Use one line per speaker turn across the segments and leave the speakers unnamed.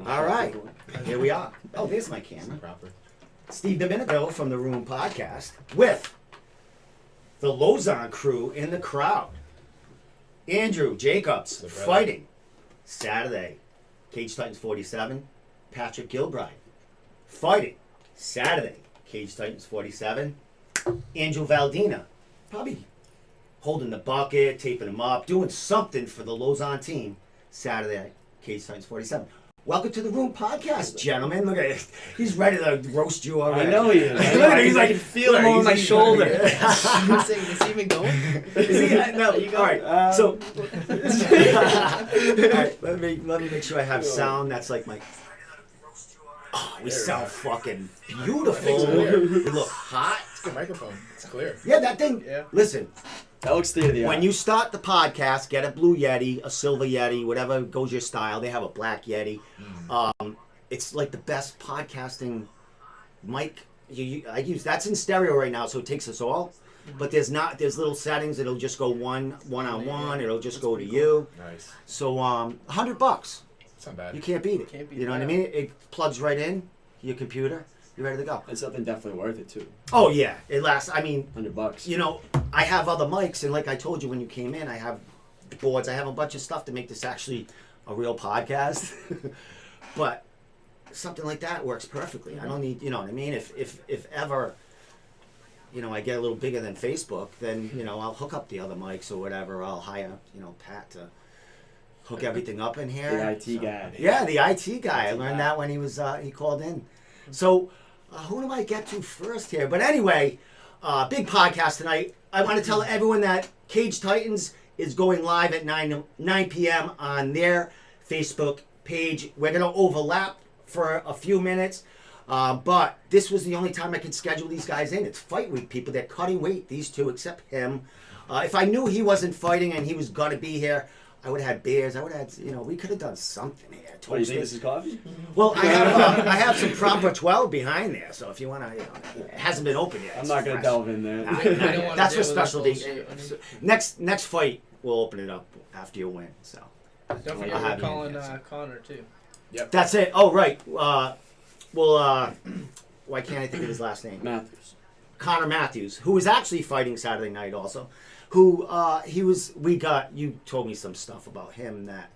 All right, here we are. Oh, there's my camera.
Proper.
Steve Domenico from the Room Podcast with the Lauzon crew in the crowd. Andrew Jacobs fighting Saturday. Cage Titans 47. Patrick Gilbride fighting Saturday. Cage Titans 47. Angel Valdina probably holding the bucket, taping him up, doing something for the Lauzon team Saturday. Cage Titans 47. Welcome to the Room Podcast, gentlemen. Look at it. He's ready to roast you already.
I know he is.
Look at it. He's like,
I can feel him over my shoulder.
Is he even going?
Is he? No. All right. So, all right. Let me make sure I have sound. That's like my. Oh, we sound fucking beautiful. We look hot.
It's a good microphone. It's clear.
Yeah, that thing.
Yeah.
Listen.
That looks state of the art.
When you start the podcast, get a blue Yeti, a silver Yeti, whatever goes your style. They have a black Yeti. It's like the best podcasting mic I use. That's in stereo right now, so it takes us all. But there's little settings. It'll just go one on one. It'll just go to you.
Nice.
So $100.
It's not bad.
You can't beat it. You know what I mean? It plugs right in your computer. You're ready to go.
It's something definitely worth it too.
Oh yeah, it lasts. I mean,
$100.
You know, I have other mics, and like I told you when you came in, I have boards. I have a bunch of stuff to make this actually a real podcast. But something like that works perfectly. I don't need, you know what I mean? If ever, you know, I get a little bigger than Facebook, then you know I'll hook up the other mics or whatever. I'll hire, you know, Pat to hook everything up in here.
The IT guy.
Yeah, the IT guy. I learned that when he called in. So. Who do I get to first here? But anyway, big podcast tonight. I want to tell everyone that Cage Titans is going live at 9 p.m. on their Facebook page. We're going to overlap for a few minutes. But this was the only time I could schedule these guys in. It's fight week, people. They're cutting weight, these two, except him. If I knew he wasn't fighting and he was going to be here, I would have had beers. I would have had, you know, we could have done something here.
What, you think this is coffee?
Well, I have some Proper 12 behind there, so if you want to, you know, it hasn't been open yet.
I'm not going to delve in there.
That's for specialty. Next fight, we'll open it up after you win. So.
Don't forget we're calling Connor too.
Yep.
That's it. Oh, right. Why can't I think of his last name?
Matthews.
Connor Matthews, who was actually fighting Saturday night also. You told me some stuff about him that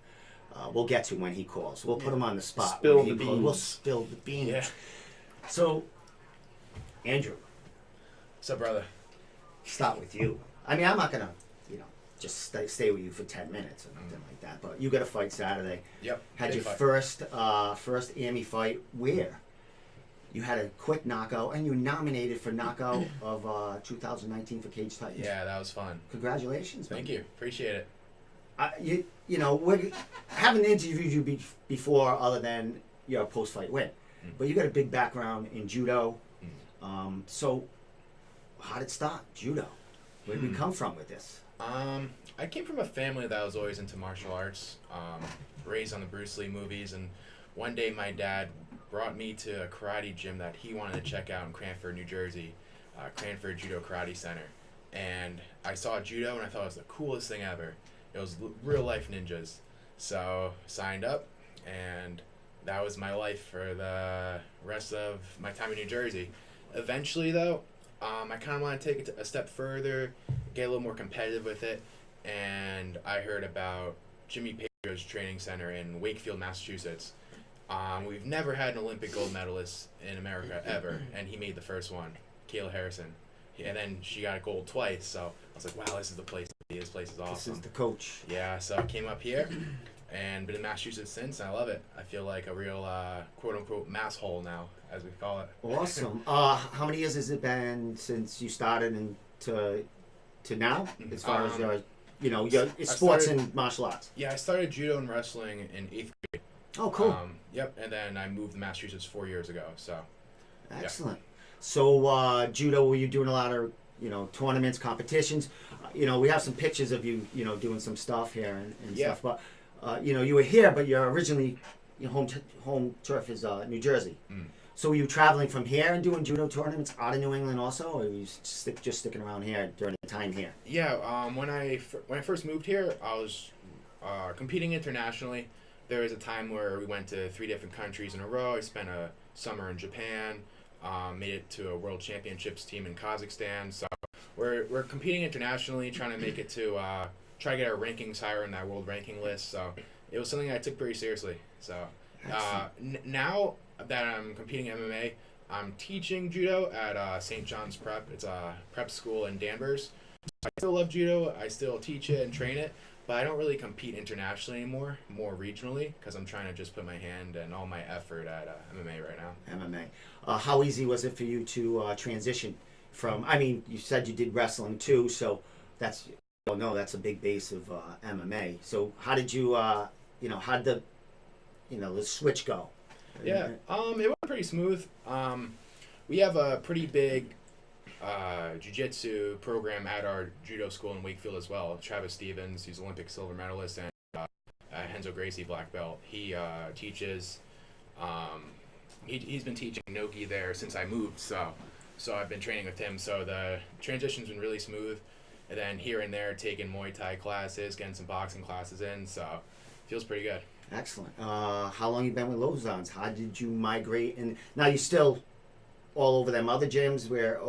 we'll get to when he calls. We'll put him on the spot.
Spill the beans.
We'll spill the beans.
Yeah.
So, Andrew.
What's up, brother?
Start with you. I mean, I'm not going to, you know, just stay with you for 10 minutes or nothing like that. But you got a fight Saturday.
Yep.
Had your
fight.
first AMI fight where? You had a quick knockout, and you were nominated for knockout of 2019 for Cage Titans.
Yeah, that was fun.
Congratulations, man.
Thank you. Appreciate it.
You know, we haven't interviewed you before other than your post-fight win. But you got a big background in judo. So how did it start, judo? Where did we come from with this?
I came from a family that was always into martial arts, raised on the Bruce Lee movies, and one day my dad brought me to a karate gym that he wanted to check out in Cranford, New Jersey, Cranford Judo Karate Center. And I saw judo and I thought it was the coolest thing ever. It was real life ninjas. So signed up, and that was my life for the rest of my time in New Jersey. Eventually though, I kind of want to take it a step further, get a little more competitive with it, and I heard about Jimmy Pedro's training center in Wakefield, Massachusetts. We've never had an Olympic gold medalist in America ever, and he made the first one, Kayla Harrison. And then she got a gold twice, so I was like, wow, this is the place to be. This place is awesome.
This is the coach.
Yeah, so I came up here and been in Massachusetts since, and I love it. I feel like a real quote-unquote mass hole now, as we call it.
Awesome. How many years has it been since you started and to now, as far as your sports and martial arts?
Yeah, I started judo and wrestling in 8th grade.
Oh, cool.
Yep, and then I moved to Massachusetts 4 years ago, so.
Excellent. Yeah. So judo, were you doing a lot of, you know, tournaments, competitions? You know, we have some pictures of you, you know, doing some stuff here and stuff. But, you know, you were here, but you're originally, your home turf is New Jersey. So were you traveling from here and doing judo tournaments out of New England also, or were you just sticking around here during the time here?
Yeah, when I first moved here, I was competing internationally. there was a time where we went to 3 different countries in a row. I spent a summer in Japan, made it to a World Championships team in Kazakhstan. So we're competing internationally, trying to make it to try to get our rankings higher in that world ranking list. So it was something I took pretty seriously. So now that I'm competing in MMA, I'm teaching judo at St. John's Prep. It's a prep school in Danvers. I still love judo. I still teach it and train it, but I don't really compete internationally anymore, more regionally, because I'm trying to just put my hand and all my effort at MMA right now.
MMA. How easy was it for you to transition from, I mean, you said you did wrestling too, so that's, that's a big base of MMA. So how did you, how did the switch go?
Yeah, it went pretty smooth. We have a pretty big jiu-jitsu program at our judo school in Wakefield as well. Travis Stevens, he's Olympic silver medalist, and Henzo Gracie, black belt. He teaches. He's been teaching Nogi there since I moved, so I've been training with him. So the transition's been really smooth, and then here and there taking Muay Thai classes, getting some boxing classes in. So feels pretty good.
Excellent. How long you been with Lauzon's? How did you migrate? And now you still all over them other gyms where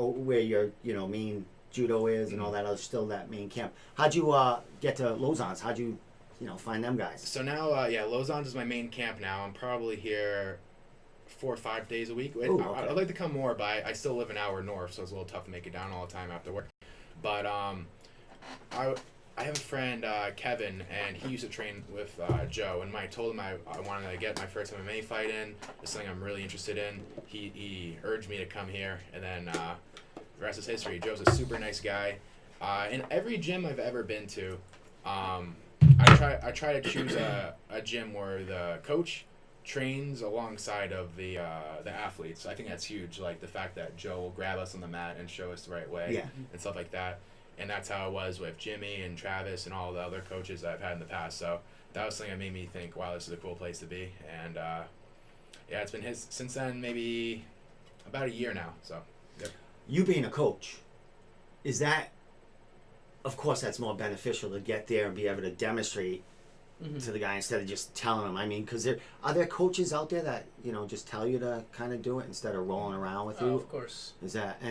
your main judo is and all that other, still that main camp. How'd you get to Lauzon's? How'd you find them guys?
So now Lauzon's is my main camp now. I'm probably here 4 or 5 days a week.
Ooh, okay.
I'd like to come more, but I still live an hour north, so it's a little tough to make it down all the time after work. But I have a friend, Kevin, and he used to train with Joe, and when I told him I wanted to get my first MMA fight in, it's something I'm really interested in, he urged me to come here, and then the rest is history. Joe's a super nice guy. In every gym I've ever been to, I try to choose a gym where the coach trains alongside of the athletes. I think that's huge, like the fact that Joe will grab us on the mat and show us the right way and stuff like that. And that's how it was with Jimmy and Travis and all the other coaches that I've had in the past. So that was something that made me think, wow, this is a cool place to be. And it's been his since then, maybe about a year now. So yep.
You being a coach, is that, of course, that's more beneficial to get there and be able to demonstrate to the guy instead of just telling him. I mean, because are there coaches out there that just tell you to kind of do it instead of rolling around with you?
Of course.
Is that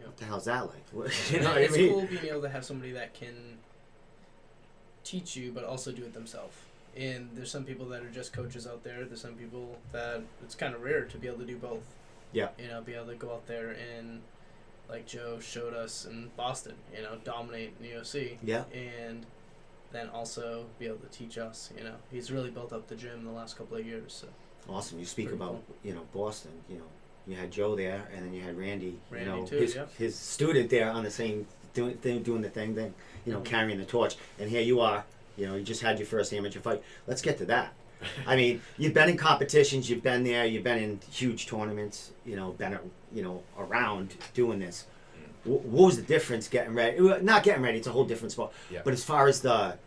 what the hell's that like?
It's cool being able to have somebody that can teach you, but also do it themselves. And there's some people that are just coaches out there. There's some people that it's kind of rare to be able to do both.
Yeah.
Be able to go out there and, like Joe showed us in Boston, dominate in the UFC.
Yeah.
And then also be able to teach us. He's really built up the gym the last couple of years. So.
Awesome. You speak about Boston. You had Joe there, and then you had Randy.
Too,
his student there on the same doing the thing, carrying the torch. And here you are. You just had your first amateur fight. Let's get to that. I mean, you've been in competitions. You've been there. You've been in huge tournaments. Been around doing this. What was the difference getting ready? Not getting ready. It's a whole different sport.
Yeah.
But as far as the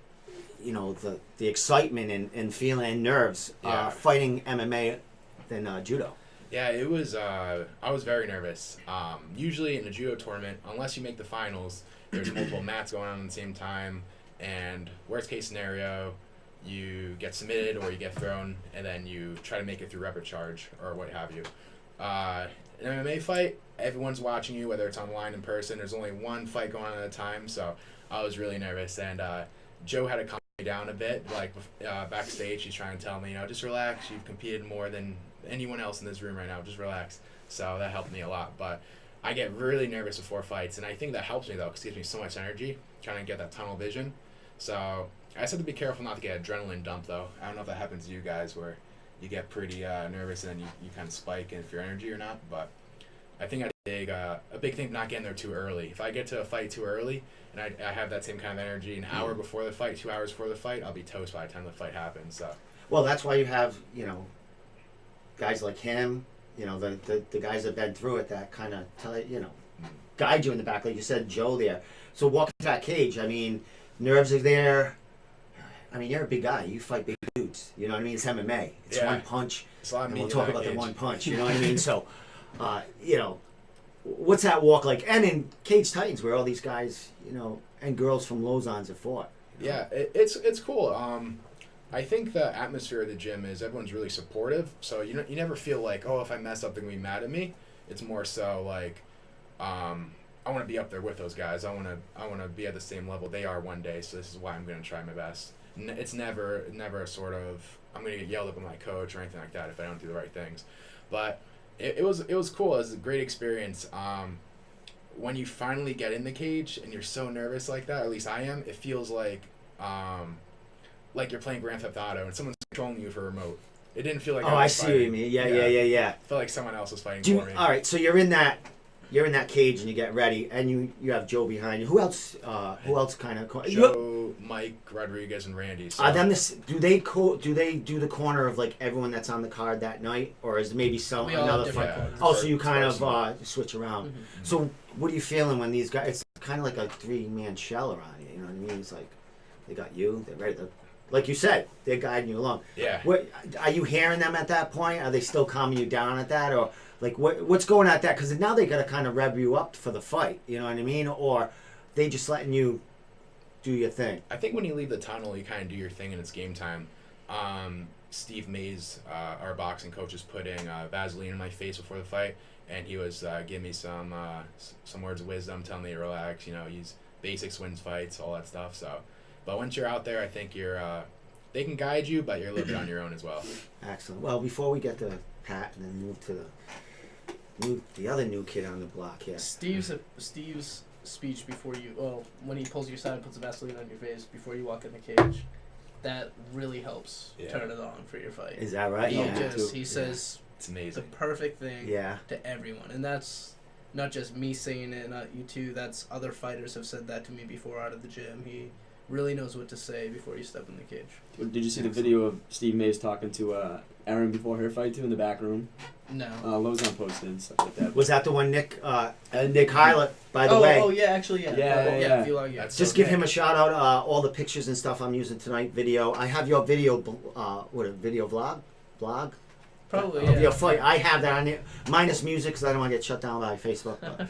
excitement and feeling and nerves fighting MMA than judo.
Yeah, it was. I was very nervous. Usually in a judo tournament, unless you make the finals, there's multiple mats going on at the same time, and worst case scenario, you get submitted or you get thrown, and then you try to make it through rapid charge or what have you. An MMA fight, everyone's watching you, whether it's online in person. There's only one fight going on at a time, so I was really nervous, and Joe had to calm me down a bit. Like backstage, he's trying to tell me, just relax. You've competed more than anyone else in this room right now. Just relax. So that helped me a lot. But I get really nervous before fights, and I think that helps me though, because it gives me so much energy trying to get that tunnel vision. So I just have to be careful not to get adrenaline dump though. I don't know if that happens to you guys where you get pretty nervous and then you kind of spike in your energy or not. But I think a big thing not getting there too early. If I get to a fight too early and I have that same kind of energy an hour before the fight, 2 hours before the fight, I'll be toast by the time the fight happens. So.
Well, that's why you have guys like him, the guys that been through it that kind of guide you in the back, like you said, Joe there. So walking that cage, I mean, nerves are there. I mean, you're a big guy. You fight big dudes. You know what I mean? It's MMA. It's one punch.
It's a lot of
and
meat
we'll talk
in
about
that
the
cage.
one punch. You know what I mean? So, what's that walk like? And in Cage Titans, where all these guys, and girls from Lauzon's have fought.
Yeah, it's cool. I think the atmosphere of the gym is everyone's really supportive. So you never feel like, oh, if I mess up, they're gonna be mad at me. It's more so like, I want to be up there with those guys. I want to be at the same level they are one day. So this is why I'm gonna try my best. It's never a sort of I'm gonna get yelled at by my coach or anything like that if I don't do the right things. But it was cool. It was a great experience. When you finally get in the cage and you're so nervous like that, or at least I am, it feels like you're playing Grand Theft Auto and someone's controlling you for a remote. It didn't feel like
I see what you mean. Yeah.
It felt like someone else was fighting for me.
All right, so you're in that cage and you get ready, and you have Joe behind you. Who else? Who else kind of?
Joe, Mike, Rodriguez, and Randy. So.
Do they do the corner of like everyone that's on the card that night, or is maybe another fight? So you kind of switch around.
Mm-hmm.
So what are you feeling when these guys? It's kind of like a 3-man shell around you. You know what I mean? It's like they got you. They're ready. Like you said, they're guiding you along.
Yeah.
What are you hearing them at that point? Are they still calming you down at that, or like what's going on at that? Because now they got to kind of rev you up for the fight. You know what I mean? Or they just letting you do your thing.
I think when you leave the tunnel, you kind of do your thing and it's game time. Steve Mays, our boxing coach, is putting Vaseline in my face before the fight, and he was giving me some words of wisdom, telling me to relax. Use basics, wins fights, all that stuff. So. But once you're out there, I think they can guide you, but you're a little bit on your own as well.
Excellent. Well, before we get to Pat and then move to the other new kid on the block here.
Steve's speech before when he pulls you aside and puts a Vaseline on your face before you walk in the cage, that really helps turn it on for your fight.
Is that right?
He says
it's amazing.
The perfect thing to everyone. And that's not just me saying it, not you too. That's other fighters have said that to me before out of the gym. He really knows what to say before you step in the cage.
Did you see the video of Steve Mays talking to Erin before her fight too in the back room?
No.
Lauzon posted and stuff like that.
Was that the one Nick Hylett, by the way?
Oh yeah, actually
Yeah.
Just give him a shout out. All the pictures and stuff I'm using tonight. Video. I have your video. Video blog?
Probably.
Of your fight. I have that on there, minus music because I don't want to get shut down by Facebook. But,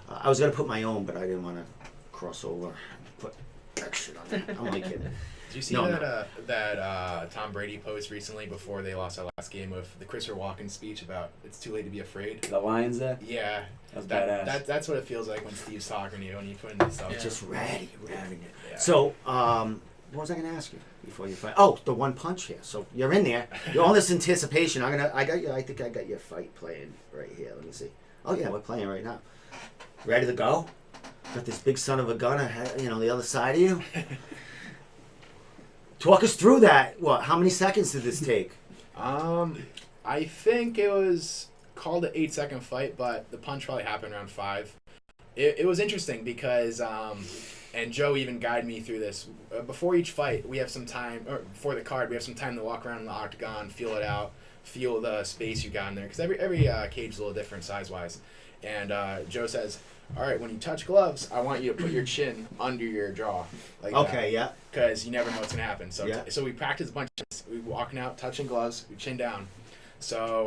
I was gonna put my own, but I didn't want to cross over. Put that shit on there. I'm only kidding.
Did you see that Tom Brady post recently before they lost that last game with the Christopher Walken speech about it's too late to be afraid?
The Lions there?
Yeah.
That's badass.
That's what it feels like when Steve's talking to you and you put in this stuff.
Just ready.
Yeah.
So, what was I going to ask you before you fight? Oh, the one punch here. So you're in there. You're all this anticipation. I think I got your fight playing right here. Let me see. Oh yeah, we're playing right now. Ready to go? Got this big son of a gun, the other side of you. Talk us through that. How many seconds did this take?
I think it was called an 8-second fight, but the punch probably happened around 5. It was interesting because, and Joe even guided me through this. Before each fight, we have some time, or before the card, we have some time to walk around the octagon, feel it out, feel the space you got in there. Because every cage is a little different size-wise. And Joe says, all right, when you touch gloves, I want you to put your chin under your jaw. Because you never know what's going to happen. So we practice a bunch of we walking out, touching gloves, we chin down. So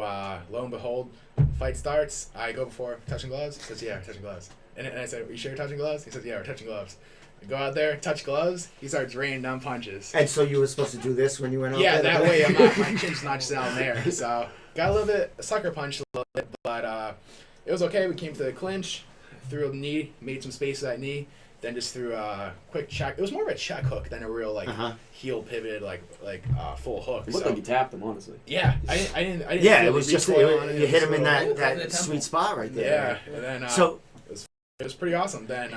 lo and behold, fight starts. I go before touching gloves. He says, yeah, we're touching gloves. And I said, are you sure you're touching gloves? He says, yeah, we're touching gloves. I go out there, touch gloves. He starts raining down punches.
And so you were supposed to do this when you went out there?
Yeah, that way my chin's not just down there. So got a little bit, sucker punched a little bit, but it was okay. We came to the clinch, threw a knee, made some space to that knee, then just threw a quick check. It was more of a check hook than a real heel pivoted full hook.
It looked like you tapped him, honestly.
Yeah, I didn't.
Yeah, it was just you hit him in that sweet spot right there.
Yeah, and then
so
it was pretty awesome. Then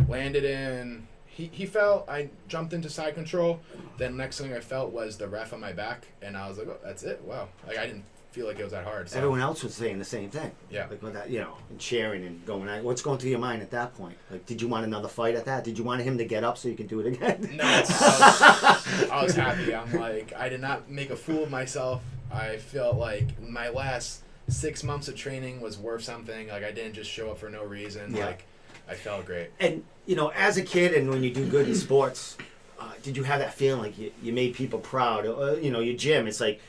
landed in. He fell. I jumped into side control. Then next thing I felt was the ref on my back, and I was like, oh, that's it. Wow, I didn't feel like it was that hard. So.
Everyone else was saying the same thing.
Yeah.
With that, and cheering and going. What's going through your mind at that point? Did you want another fight at that? Did you want him to get up so you can do it again?
No, I was happy. I'm like, I did not make a fool of myself. I felt like my last 6 months of training was worth something. I didn't just show up for no reason.
Yeah.
I felt great.
And as a kid, and when you do good in sports, did you have that feeling like you made people proud? Your gym. It's like.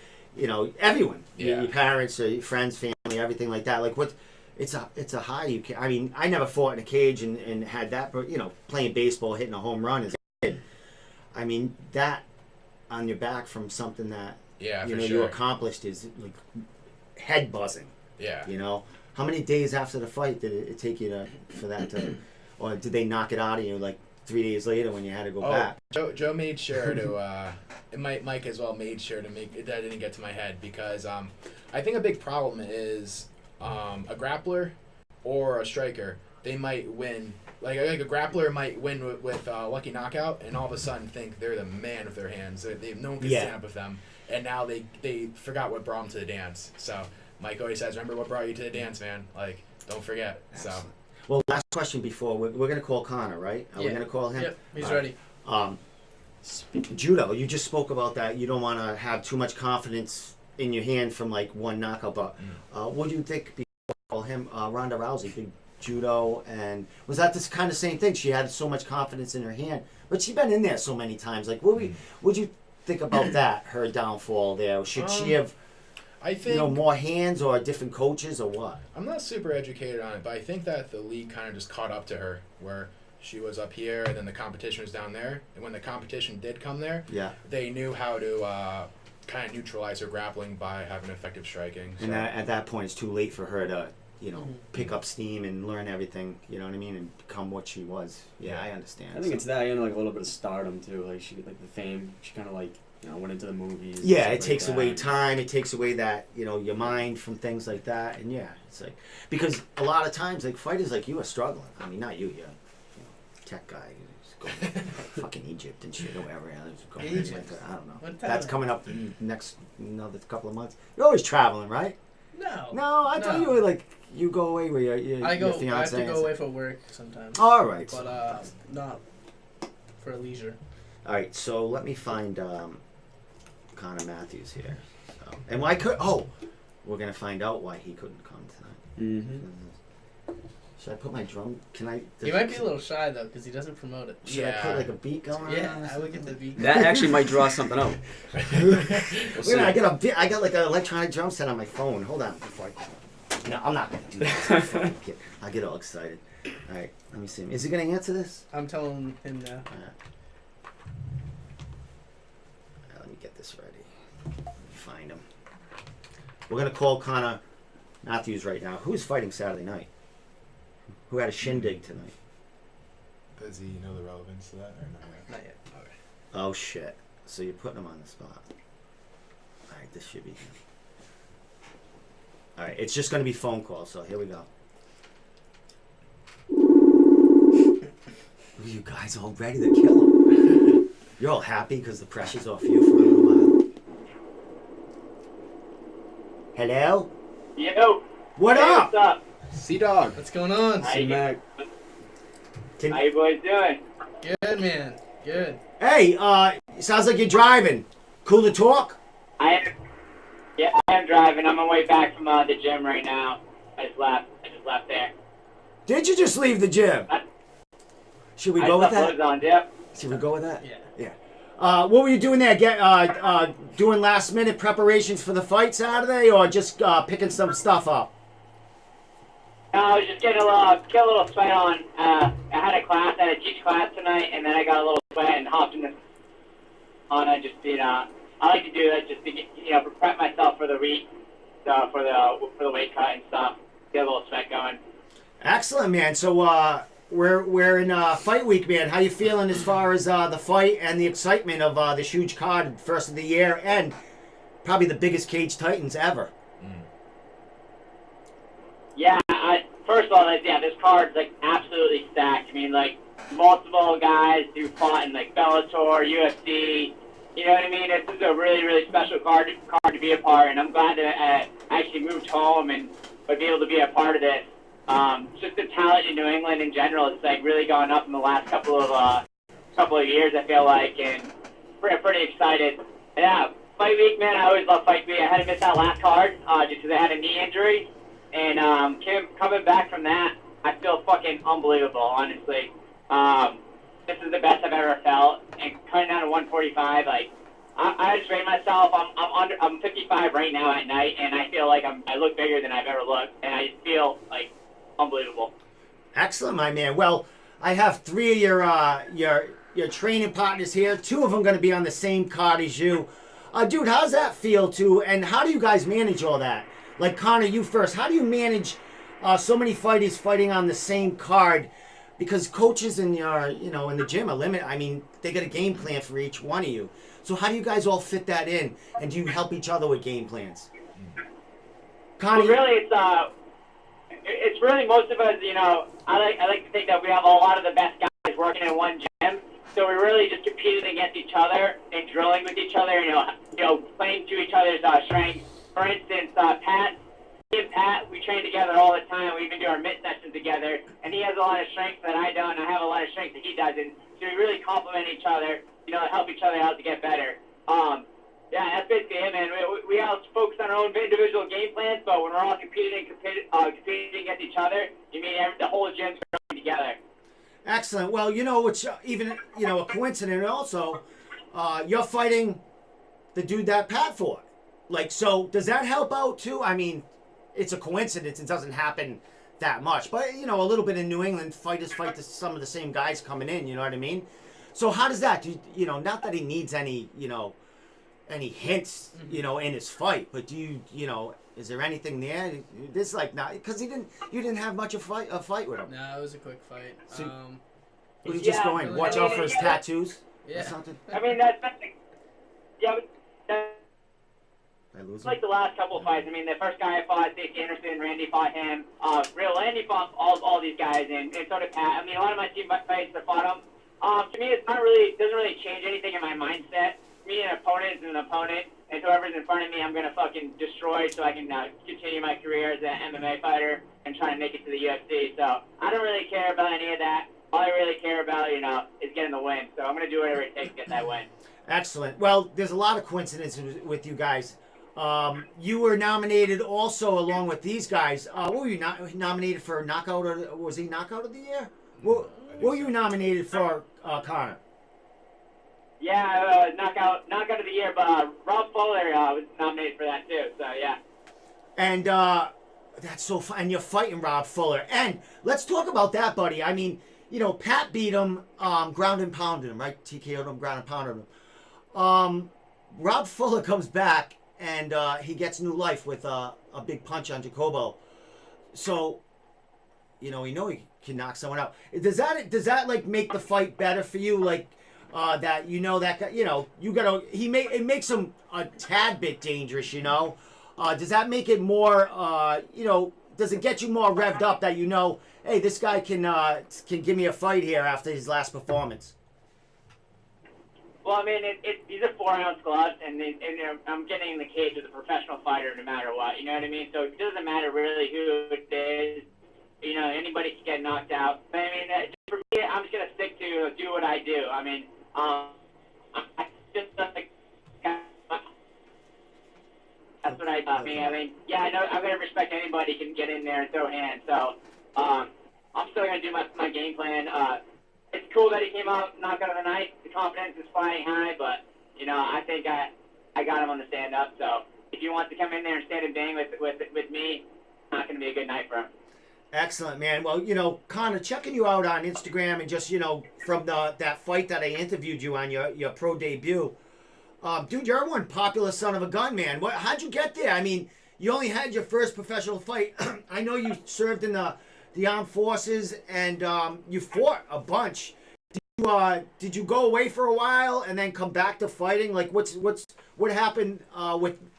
Everyone, your parents, your friends, family, everything like that. It's a high you can. I mean, I never fought in a cage and had that, but playing baseball, hitting a home run as a kid. I mean, that on your back from something that
Yeah,
you
for
know
sure.
you accomplished is like head buzzing.
Yeah.
You know, how many days after the fight did it take you for that to, or did they knock it out of you like 3 days later when you had to go back?
Joe made sure to, and Mike as well made sure to make that didn't get to my head because I think a big problem is a grappler or a striker. They might win. Like a grappler might win with lucky knockout, and all of a sudden think they're the man with their hands. No one can stand up with them, and now they forgot what brought them to the dance. So Mike always says, "Remember what brought you to the dance, man. Like, don't forget."
Excellent.
So.
Well, last question before we're gonna call Connor, right? Are we gonna call him?
Yep, he's
All
ready.
Judo. You just spoke about that. You don't want to have too much confidence in your hand from like one knockout. But what do you think? Before we call him Ronda Rousey, big judo, and was that this kind of same thing? She had so much confidence in her hand, but she's been in there so many times. Like, what'd you think about that? Her downfall there. Should she have?
I think
more hands or different coaches or what?
I'm not super educated on it, but I think that the league kind of just caught up to her, where she was up here and then the competition was down there. And when the competition did come there, they knew how to kind of neutralize her grappling by having effective striking. So.
And at that point, it's too late for her to, pick up steam and learn everything. You know what I mean, and become what she was. Yeah, I understand.
I think it's that and like a little bit of stardom too. Like she like the fame. She kind of like. Went into the movies.
Yeah, it takes away time. It takes away that, your mind from things like that. And yeah, it's like, because a lot of times, like, fighters like you are struggling. I mean, not you, tech guy. Going to fucking Egypt and shit or wherever.
Egypt?
I don't know.
What
That's
the-
coming up next another couple of months. You're always traveling, right?
No.
I thought you were like, you go away with your
I
your
have
fiance.
to go away for work sometimes.
All right.
But not for leisure.
All right, so let me find Connor Matthews here. So, and why could? Oh, we're gonna find out why he couldn't come tonight.
Mm-hmm.
Should I put my drum? Can I?
He might be a little shy though because he doesn't promote it.
Should I put like a beat going on?
Yeah, I would get the beat.
That actually might draw something out.
Wait a minute, I got like an electronic drum set on my phone. Hold on. No, I'm not gonna do that. I'll get all excited. All right, let me see. Is he gonna answer this?
I'm telling him now.
All right. Let me get this ready. Let me find him. We're gonna call Connor Matthews right now. Who's fighting Saturday night? Who had a shindig tonight?
Does he know the relevance to that or not yet?
Not yet. Okay.
Oh shit! So you're putting him on the spot. All right, this should be him. All right, it's just gonna be phone call. So here we go. You guys all ready to kill him? You're all happy because the pressure's off you for a little while. Hello?
Yo.
What
Hey,
up?
What's up?
C-Dog.
What's going on?
Hi.
See Mac.
How you boys doing?
Good, man. Good.
Hey, sounds like you're driving. Cool to talk?
I am driving. I'm on my way back from the gym right now. I just left there.
Did you just leave the gym? Should we
I
go with
left
that?
Lauzon, yep.
Should we go with that?
Yeah.
What were you doing there? Doing last minute preparations for the fight Saturday, or just picking some stuff up?
No, I was just getting a little sweat on. I had a teach class tonight, and then I got a little sweat and hopped in the on. I like to do that just to get, prep myself for the week, for the weight cut and stuff. Get a little sweat going.
Excellent, man. So we're in fight week, man. How you feeling as far as the fight and the excitement of this huge card, first of the year, and probably the biggest Cage Titans ever?
Yeah, first of all, this card's like absolutely stacked. I mean, like multiple guys who fought in like Bellator, UFC. You know what I mean? This is a really, really special card to be a part, and I'm glad to actually moved home and be able to be a part of this. Just the talent in New England in general, it's like really gone up in the last couple of years. I feel like, and pretty excited. Yeah, fight week, man. I always love fight week. I had to miss that last card just because I had a knee injury, and coming back from that, I feel fucking unbelievable. Honestly, this is the best I've ever felt, and cutting down to 145, like. I just rate myself. I'm 55 right now at night, and I feel like I look bigger than I've ever looked, and I just feel like unbelievable.
Excellent, my man. Well, I have 3 of your your training partners here. 2 of them going to be on the same card as you. Dude, how's that feel too? And how do you guys manage all that? Like Connor, you first. How do you manage so many fighters fighting on the same card? Because coaches in your, in the gym are limited. I mean, they got a game plan for each one of you. So how do you guys all fit that in? And do you help each other with game plans? Connor,
well, really, it's really most of us. I like to think that we have a lot of the best guys working in one gym. So we're really just competing against each other and drilling with each other. Playing to each other's strengths. For instance, me and Pat, we train together all the time. We even do our mitt sessions together. And he has a lot of strengths that I don't, and I have a lot of strengths that he doesn't. So we really complement each other, help each other out to get better. That's basically it, man. We all focus on our own individual game plans, but when we're all competing against each other, the whole gym's working together.
Excellent. Well, it's even, a coincidence also, you're fighting the dude that Pat fought. Like, so does that help out too? I mean, it's a coincidence. It doesn't happen that much. But, a little bit in New England, fighters fight some of the same guys coming in, you know what I mean? So how does that, not that he needs any, any hints, in his fight, but do you, is there anything there? This not, because you didn't have much of a fight with him.
No, it was a quick fight.
So, was he just going, watch out for his tattoos or something?
I mean, that's
Did I lose him?
like the last couple of fights. I mean, the first guy I fought, Stacey Anderson, Randy fought him. Randy fought all these guys, and so did Pat. I mean, a lot of my team fights that fought him. To me, doesn't really change anything in my mindset. Me, an opponent is an opponent, and whoever's in front of me, I'm gonna fucking destroy so I can continue my career as an MMA fighter and try to make it to the UFC. So I don't really care about any of that. All I really care about, is getting the win. So I'm gonna do whatever it takes to get that win.
Excellent. Well, there's a lot of coincidences with you guys. You were nominated also along with these guys. What were you nominated for? Knockout, or was he knockout of the year? What were you nominated for, Connor?
Yeah, knockout of the year, but Rob Fuller was nominated for that too. So yeah. And
that's so fun. And you're fighting Rob Fuller. And let's talk about that, buddy. I mean, Pat beat him, ground and pounded him, right? TKO'd him, ground and pounded him. Rob Fuller comes back and he gets new life with a big punch on Jacobo. So, he can knock someone out. Does that like make the fight better for you? Like that that guy, you gotta it makes him a tad bit dangerous. Does that make it more? Does it get you more revved up that hey, this guy can give me a fight here after his last performance?
Well, I mean, these are 4-ounce gloves, and I'm getting in the cage with a professional fighter no matter what. You know what I mean? So it doesn't matter really who it is. Anybody can get knocked out. But I mean, for me, I'm just gonna stick to do what I do. I mean, I just like that's what I do. I mean, yeah, I know I'm gonna respect anybody who can get in there and throw hands. So I'm still gonna do my game plan. It's cool that he came out knockout of the night. The confidence is flying high, but I think I got him on the stand up. So if he wants to come in there and stand and bang with me, it's not gonna be a good night for him.
Excellent, man. Well, Connor, checking you out on Instagram and just, from that fight that I interviewed you on, your pro debut. Dude, you're one popular son of a gun, man. How'd you get there? I mean, you only had your first professional fight. I know you served in the armed forces and you fought a bunch. Did you go away for a while and then come back to fighting? Like, what happened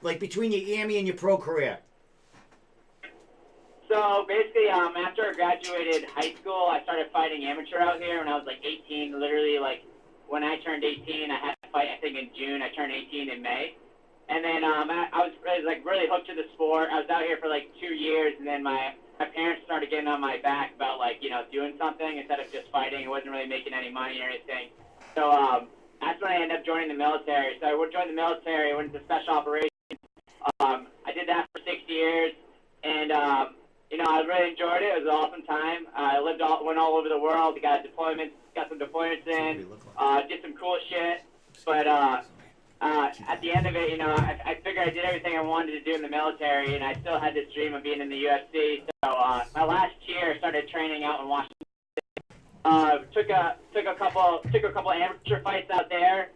between your Army and your pro career?
So basically, after I graduated high school, I started fighting amateur out here when I was like 18. Literally, when I turned 18, I had to fight. I think in June. I turned 18 in May, and then I was really hooked to the sport. I was out here for 2 years, and then my parents started getting on my back about doing something instead of just fighting. It wasn't really making any money or anything. So that's when I ended up joining the military. So I joined the military. I went into special operations. I did that for 6 years, and I really enjoyed it. It was an awesome time. I went all over the world. Got some deployments in, did some cool shit. But at the end of it, I figured I did everything I wanted to do in the military, and I still had this dream of being in the UFC. So my last year, I started training out in Washington. Took a couple amateur fights out there.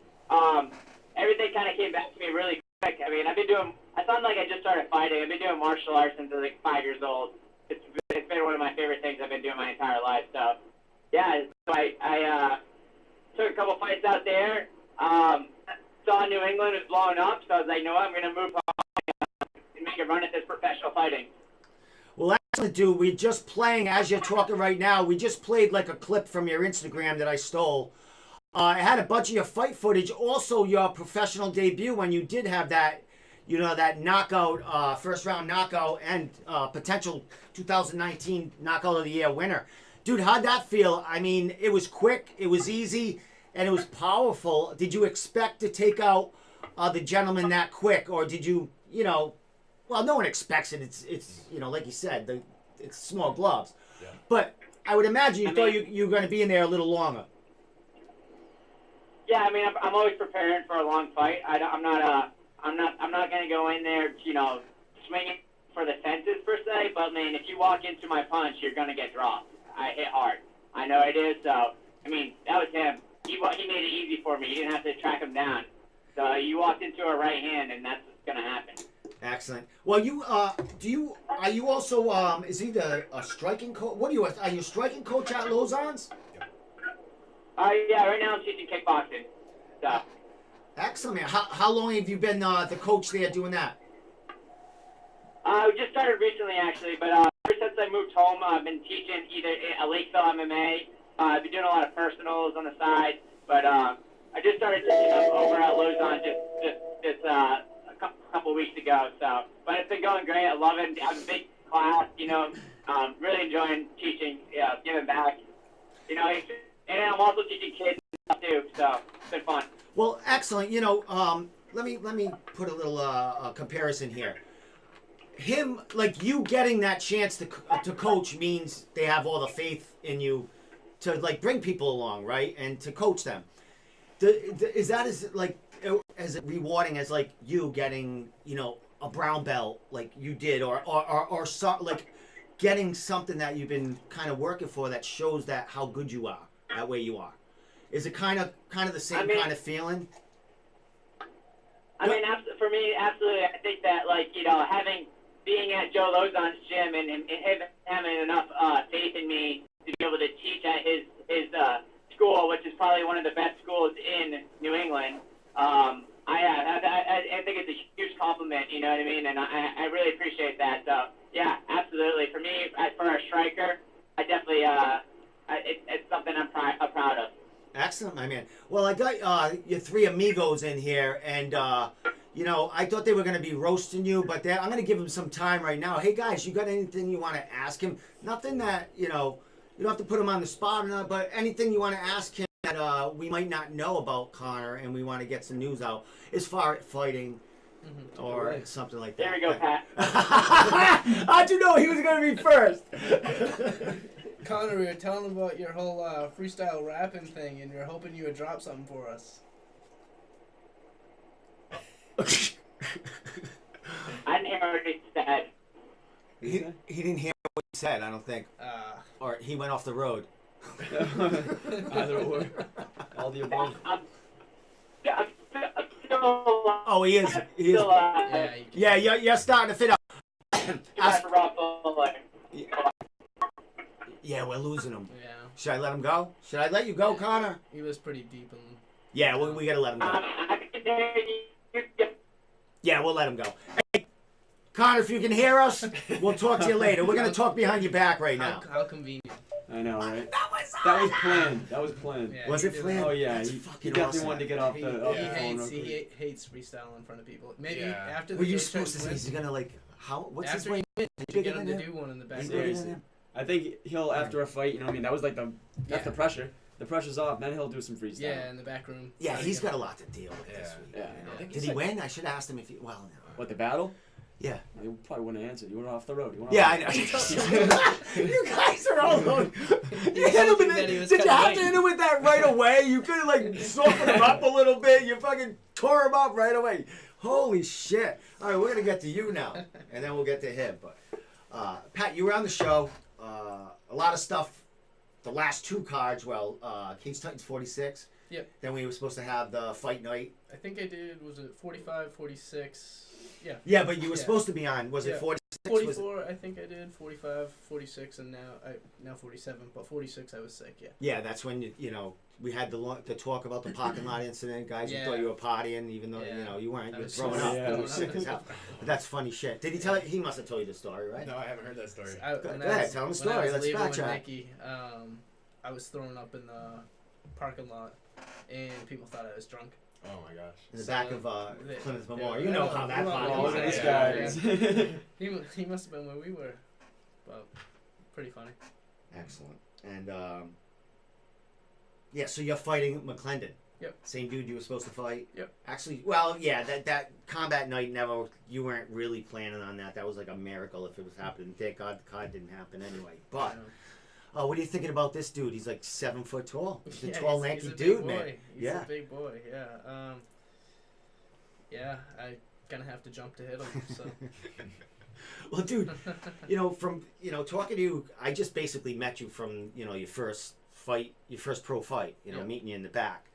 Everything kind of came back to me really quick. I mean, I sound like I just started fighting. I've been doing martial arts since I was like 5 years old. It's been one of my favorite things I've been doing my entire life. So, yeah, so I took a couple fights out there. Saw New England was blowing up, so I was like, you know what, I'm going to move on and make a run at this professional fighting.
Well, excellent, dude. We're just playing, as you're talking right now, we just played like a clip from your Instagram that I stole. I had a bunch of your fight footage, also your professional debut when you did have that, that knockout, first round knockout and potential 2019 knockout of the year winner. Dude, how'd that feel? I mean, it was quick, it was easy, and it was powerful. Did you expect to take out the gentleman that quick, or did you, well, no one expects it. It's like you said, it's small gloves. Yeah. But I would imagine you thought you were going to be in there a little longer.
Yeah, I mean, I'm always preparing for a long fight. I'm not going to go in there, swinging for the fences per se. But man, if you walk into my punch, you're going to get dropped. I hit hard. I know it is. So I mean, that was him. He made it easy for me. You didn't have to track him down. So you walked into a right hand, and that's what's going to happen. Excellent.
Well, are you also is he a striking coach? Are you a striking coach at Lauzon's?
Yeah, right now I'm teaching kickboxing. So.
Excellent, man. How long have you been the coach there doing that?
We just started recently, actually, but ever since I moved home, I've been teaching either a Lakeville MMA. I've been doing a lot of personals on the side, but I just started teaching them over at Lauzon just a couple weeks ago. So, but it's been going great. I love it. I have a big class, really enjoying teaching, giving back. And I'm also teaching kids and stuff too, so it's been fun.
Well, excellent. Let me put a little comparison here. Him, like you getting that chance to coach means they have all the faith in you to like bring people along, right, and to coach them. Is that as rewarding as like you getting a brown belt like you did, or like getting something that you've been kind of working for that shows that how good you are at where you are? Is it kind of the same kind of feeling?
I mean, for me, absolutely. I think that being at Joe Lauzon's gym and him having enough faith in me to be able to teach at his school, which is probably one of the best schools in New England. I think it's a huge compliment. You know what I mean? And I really appreciate that. So yeah, absolutely. For me, for a striker, I definitely it's something I'm proud of.
Excellent, my man. Well, I got your three amigos in here, and I thought they were going to be roasting you, but I'm going to give them some time right now. Hey, guys, you got anything you want to ask him? Nothing that, you don't have to put him on the spot or not, but anything you want to ask him that we might not know about Connor, and we want to get some news out as far as fighting or something like that.
There we go, Pat.
How'd you know he was going to be first?
Connor, we were telling about your whole freestyle rapping thing, and we were hoping you would drop something for us.
I didn't hear what he said.
He didn't hear what he said, I don't think. Or he went off the road.
Either or. All the above.
I'm still,
oh, he is. He is. Yeah, you're starting to fit up. Yeah, we're losing him.
Yeah.
Should I let him go? Should I let you go, Connor?
He was pretty deep in.
Yeah, we gotta let him go. Yeah, we'll let him go. Hey, Connor, if you can hear us, we'll talk to you later. We're gonna talk behind your back right now.
How convenient.
I know, right?
That was
planned. That was planned.
Yeah, was it planned?
Oh yeah,
he
definitely
awesome.
wanted to get off the phone.
He hates freestyle in front of people. Maybe after the.
Were you supposed to say he's gonna what's his way?
Did you get him to do one in the back?
Seriously. I think he'll, after a fight, that was like that's the pressure. The pressure's off, then he'll do some freestyle.
Yeah, in the back room.
Yeah, he's got a lot to deal with this week.
Yeah.
Did he win? I should have asked him if he. Well, no.
What, the battle?
Yeah.
You probably wouldn't have answered. You were off the road.
I know. You guys are all on. Did you have to hit him with that right away? You could have softened him up a little bit. You fucking tore him up right away. Holy shit. All right, we're going to get to you now, and then we'll get to him. But Pat, you were on the show. A lot of stuff the last two cards. Well, Kings Titans 46.
Yep.
Then we were supposed to have the fight night.
I think I did. Was it 45, 46? Yeah.
Yeah, but you were
Yeah.
supposed to be on. Was it
Yeah.
46?
44, I think I did. 45, 46, and now 47. But 46, I was sick. Yeah.
Yeah, that's when we had the talk about the parking lot incident. Guys, you thought you were partying, even though you weren't. You were throwing up. You were sick as hell. But that's funny shit. Did he tell you? He must have told you the story, right?
No, I haven't heard that story.
Go ahead, tell him the story. Let's backtrack.
Nikki, I was throwing up in the parking lot, and people thought I was drunk.
Oh my gosh.
In the back of Plymouth Memorial.
Yeah,
You know how that parking lot
this
is.
guy.
He must have been where we were, but pretty funny.
Excellent. And so you're fighting McClendon.
Yep.
Same dude you were supposed to fight.
Yep.
Actually, well, yeah, that combat night you weren't really planning on that. That was like a miracle if it was happening. Thank God the card didn't happen anyway. But what are you thinking about this dude? He's like 7 foot tall. He's a tall, lanky dude, man.
He's a big boy. Yeah. I gonna have to jump to hit him. So.
Well, dude, from talking to you, I just basically met you from your first fight, your first pro fight. Meeting you in the back,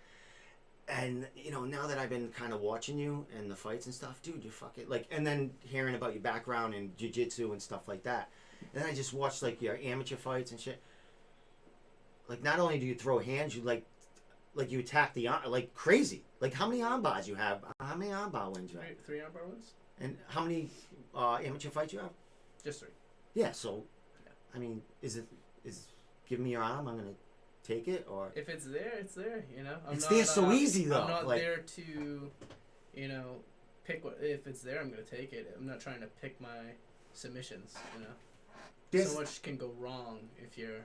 and now that I've been kind of watching you and the fights and stuff, dude, you're fucking and then hearing about your background in jiu-jitsu and stuff like that, and then I just watched like your amateur fights and shit. Like, not only do you throw hands, you like you attack the arm like crazy. Like, how many arm bars you have? How many arm bar wins you have?
Three arm bar wins.
And how many amateur fights you have?
Just 3.
Yeah, so, I mean, is give me your arm, I'm going to take it, or?
If it's there, it's there,
It's there so easy, though.
I'm not there to, pick what, if it's there, I'm going to take it. I'm not trying to pick my submissions, So much can go wrong if you're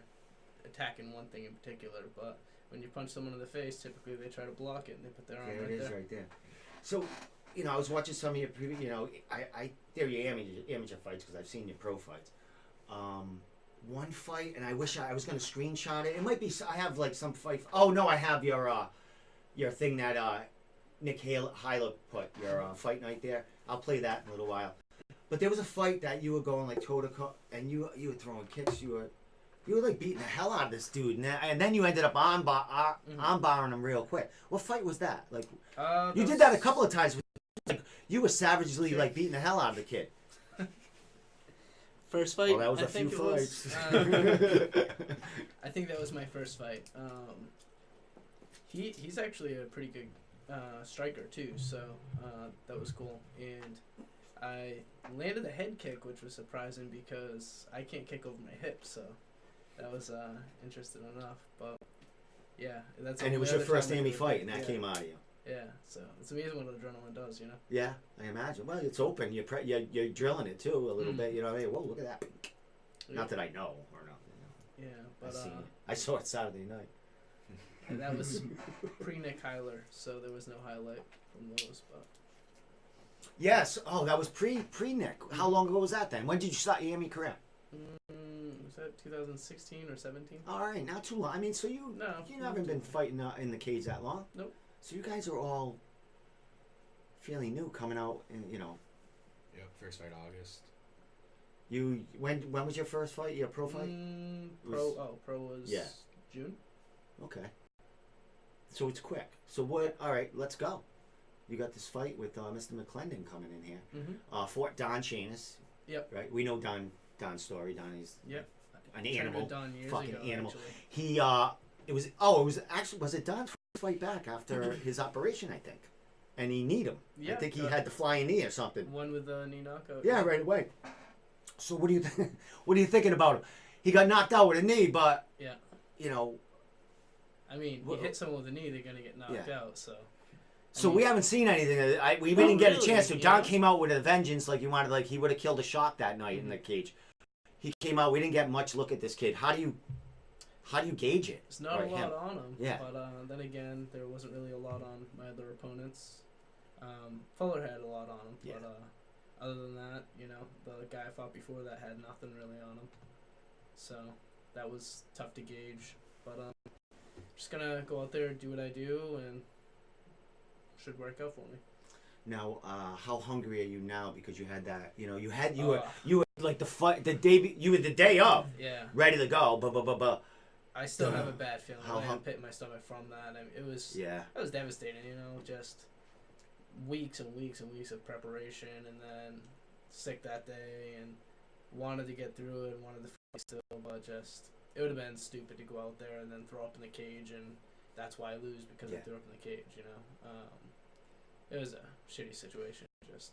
attacking one thing in particular, but when you punch someone in the face, typically they try to block it and they put their arm
there
right
it is
there.
right there. So, I was watching some of your previous, they're your amateur fights because I've seen your pro fights. One fight, and I wish I was going to screenshot it. It might be, I have like some fight. Oh no, I have your thing that Nick Hyla put, your fight night there. I'll play that in a little while. But there was a fight that you were going like toe to toe, and you were throwing kicks. You were like beating the hell out of this dude, and then you ended up arm-barring him real quick. What fight was that? Like, you did that a couple of times. Like, you were savagely like beating the hell out of the kid.
First fight.
Well, that was
I
a few
think
fights.
I think that was my first fight. He's actually a pretty good striker too, so that was cool. And I landed a head kick, which was surprising because I can't kick over my hips, so that was interesting enough. But yeah, that's.
And it was your first Amy fight, and that came out of you.
Yeah, so it's amazing what adrenaline does,
Yeah, I imagine. Well, it's open. You're drilling it too a little bit. What I mean? Whoa, look at that.
Yeah.
Not that I know or nothing.
Yeah, but
I saw it Saturday night.
and that was pre-Nick Hyler, so there was no highlight from those. But
yes. Oh, that was pre-Nick. How long ago was that then? When did you start your MMA career?
Was that 2016 or 17?
All right, not too long. I mean, so you haven't been fighting in the cage that long.
Nope.
So you guys are all fairly new, coming out, and
Yep, first fight August.
When was your first fight? Your pro fight?
Pro was June.
Okay. So it's quick. So what? All right, let's go. You got this fight with Mr. McClendon coming in here.
Mm-hmm.
Fought Don Shanis.
Yep.
Right. We know Don's story. Don is an animal.
Don years
fucking
ago,
animal.
Actually.
Was it Don's first fight back after his operation? I think. And he kneed him.
Yeah,
I think he had the flying knee or something.
One with the knee knockout.
Yeah, right away. So what do you what are you thinking about him? He got knocked out with a knee, but
I mean, you hit someone with a knee, they're gonna get knocked out. So
we haven't seen anything. We didn't get a chance to. Don
know?
came out with a vengeance, like he wanted. Like he would have killed a shark that night in the cage. He came out. We didn't get much look at this kid. How do you gauge it?
It's not a lot on him.
Yeah.
But then again, there wasn't really a lot on my other opponents. Fuller had a lot on him.
Yeah.
But other than that, the guy I fought before that had nothing really on him. So that was tough to gauge. But just gonna go out there, do what I do, and should work out for me.
Now, how hungry are you now? Because you had that. You were like the day of.
Yeah.
Ready to go.
I still have a bad feeling.
How-
I had a pit in my stomach from that. I mean, it was devastating. You know, just weeks and weeks and weeks of preparation, and then sick that day, and wanted to get through it, and wanted to fight still, but just it would have been stupid to go out there and then throw up in the cage, and that's why I lose because I threw up in the cage. You know, it was a shitty situation. Just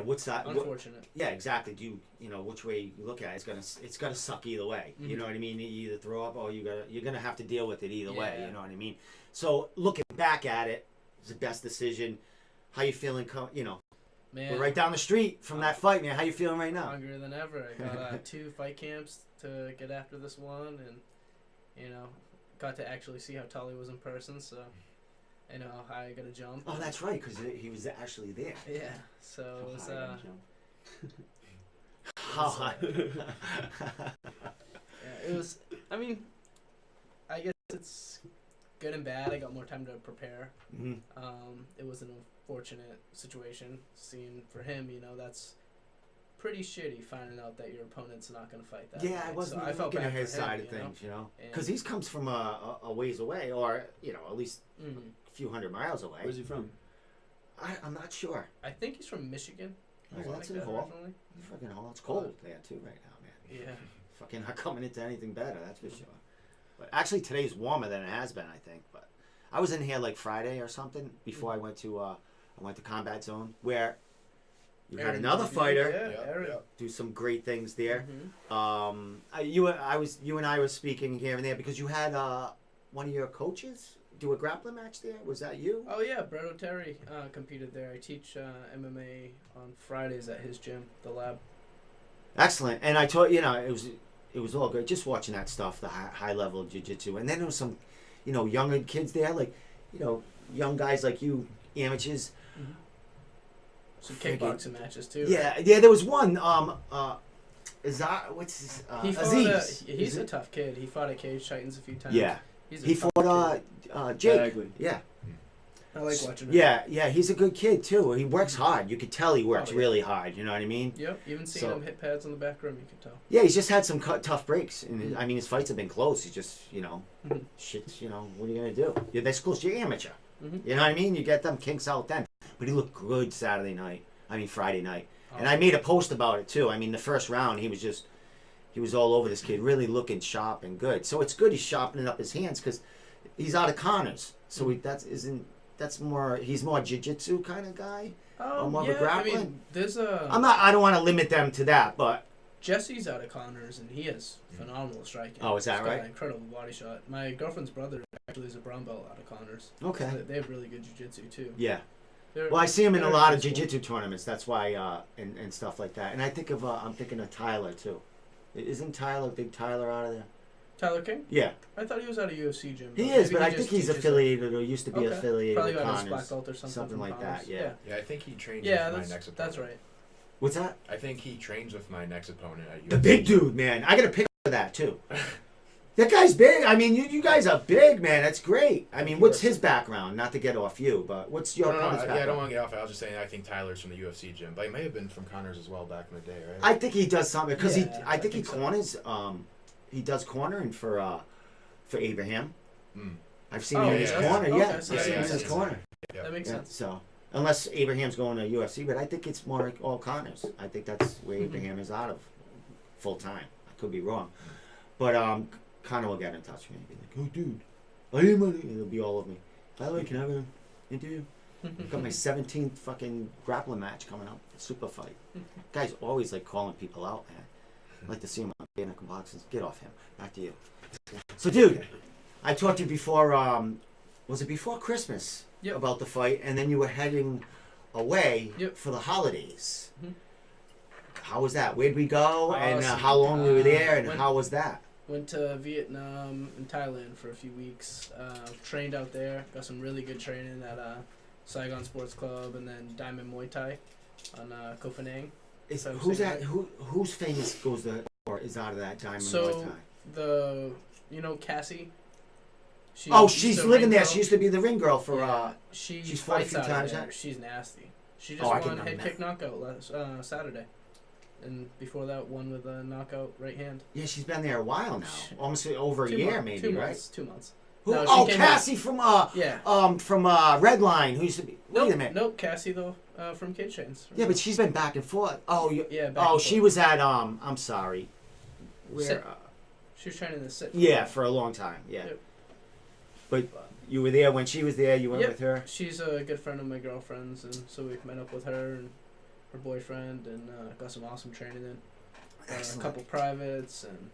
what's that?
unfortunate.
Yeah, exactly. Do you know which way you look at it? It's gonna suck either way. You know what I mean? You either throw up or you're gonna have to deal with it either way. You know what I mean? So looking back at it, it's the best decision. How you feeling?
Man,
We're right down the street from that fight, man. How you feeling right now?
hungrier than ever. I got 2 fight camps to get after this one, and got to actually see how tall he was in person. So I know how high I got to jump.
Oh, that's right, because he was actually there.
Yeah. So it was.
How high?
Yeah, it was. I mean, I guess it's good and bad. I got more time to prepare.
Mm-hmm.
It was an unfortunate situation. Seeing for him, that's pretty shitty. Finding out that your opponent's not going to fight that.
Yeah,
night.
I wasn't
I felt
looking
bad
at his
for him,
side of things,
And-
because he comes from a ways away, or at least a few hundred miles away.
Where's he from?
I'm not sure.
I think he's from Michigan.
Oh,
Something
that's
like
in
that
Hall.
originally.
Fucking Hall. It's cold there too right now, man.
Yeah.
Fucking not coming into anything better, that's for sure. But actually, today's warmer than it has been, I think. But I was in here like Friday or something before I went to Combat Zone, where you had
Aaron
another
Murphy,
fighter
Yeah, Aaron.
do some great things there.
Mhm.
You and I were speaking here and there because you had one of your coaches do a grappling match there. Was that you?
Oh yeah, Brett O'Terry competed there. I teach MMA on Fridays at his gym, the Lab.
Excellent. And I told it was all good. Just watching that stuff, the high level of jiu-jitsu, and then there was some, younger kids there, like, young guys like you, amateurs.
Some kickboxing matches too.
Yeah, there was one. What's his?
He fought
Aziz.
he's a tough kid. He fought at Cage Titans a few times.
Yeah.
He's a
He
tough
fought Jake.
Bagley.
Yeah.
kid. I like watching him.
Yeah, he's a good kid too. He works hard. You could tell he works
Oh, yeah.
really hard. You know what I mean?
Yep. Even seeing him hit pads on the back room, you could tell.
Yeah, he's just had some tough breaks, and I mean his fights have been close. He's just shit. What are you gonna do? Yeah, that's close. You're amateur.
Mhm.
You know what I mean? You get them kinks out then. But he looked good Friday night. And I made a post about it too. I mean, the first round he was all over this kid, really looking sharp and good. So it's good he's sharpening up his hands because he's out of corners. So he's more jiu-jitsu kind of guy. Or more of a grappling.
I mean, there's a.
I don't want to limit them to that, but
Jesse's out of Connors, and he has phenomenal striking.
Oh, is that
He's got
right?
an incredible body shot. My girlfriend's brother actually is a brown belt out of Connors.
okay.
They have really good jiu-jitsu too.
Yeah.
They're-
Well, I see him in a
they're
lot of
cool.
jiu-jitsu tournaments. That's why, and stuff like that. And I'm thinking of Tyler too. Isn't Big Tyler out of there?
Tyler King?
Yeah,
I thought he was out of UFC gym.
he
Maybe
is, but I
just
think he's
teaches
affiliated or used to be
Okay.
affiliated
Probably
with
got his black
Connors.
belt or something from
like that,
Connors.
yeah.
Yeah, I think he trains
Yeah,
with my next opponent.
that's right.
What's that?
I think he trains with my next opponent at UFC.
The big dude, man. I got a picture of that too. That guy's big. I mean, you guys are big, man. That's great. I mean, what's his background? Not to get off you, but what's your opponent's
I
background?
don't want to get off it. I was just saying I think Tyler's from the UFC gym, but he may have been from Connors as well back in the day, right?
I think he does something because
Yeah,
I think he
so.
corners. He does cornering for Abraham.
Mm.
I've seen
Oh,
him in his
yeah.
corner.
Okay,
Yeah,
so
I've seen him in
yeah,
his
yeah.
corner.
Yeah.
That makes
Yeah,
sense.
so unless Abraham's going to UFC, but I think it's more like all Connors. I think that's where
Mhm.
Abraham is out of full time. I could be wrong, but Connor will get in touch with me and be like, "Oh, dude, I am money," and he'll be all over me. By the way, can I have an interview? I've got my 17th fucking grappling match coming up. Super fight. Guy's always like calling people out, man. I'd like to see him on Valdina boxes. Get off him. Back to you. So, dude, I talked to you before. Was it before Christmas?
Yep.
About the fight, and then you were heading away
Yep.
for the holidays.
Mhm.
How was that? Where'd we go? And
Awesome.
how long we were there? And
Went-
how was that?
Went to Vietnam and Thailand for a few weeks. Trained out there. Got some really good training at Saigon Sports Club and then Diamond Muay Thai on Koh Phanang. So I'm
Who's
saying
that? Who's famous goes to or is out of that Diamond
So
Muay Thai?
Cassie.
She's
the
living
ring
there.
girl.
She used to be the ring girl for.
Yeah, she
she's fought a
fights
few
out
times,
there.
huh?
She's nasty. She
Oh,
just
I can
won head
imagine.
kick knockout last Saturday. and before that, one with a knockout right hand.
Yeah, she's been there a while now, almost over a year, maybe,
2
right?
months, 2 months.
Who?
No, she
Oh,
came
Cassie from Red Line, who used to be. Wait a minute.
Nope, Cassie though, from Cage Chains.
Yeah, but she's been back and forth. Oh,
yeah.
she was at I'm sorry. Where?
Sit. She was training to sit.
For a long time. Yeah.
Yep.
But you were there when she was there. You went with her.
She's a good friend of my girlfriend's, and so we met up with her and her boyfriend, and got some awesome training in. A couple privates, and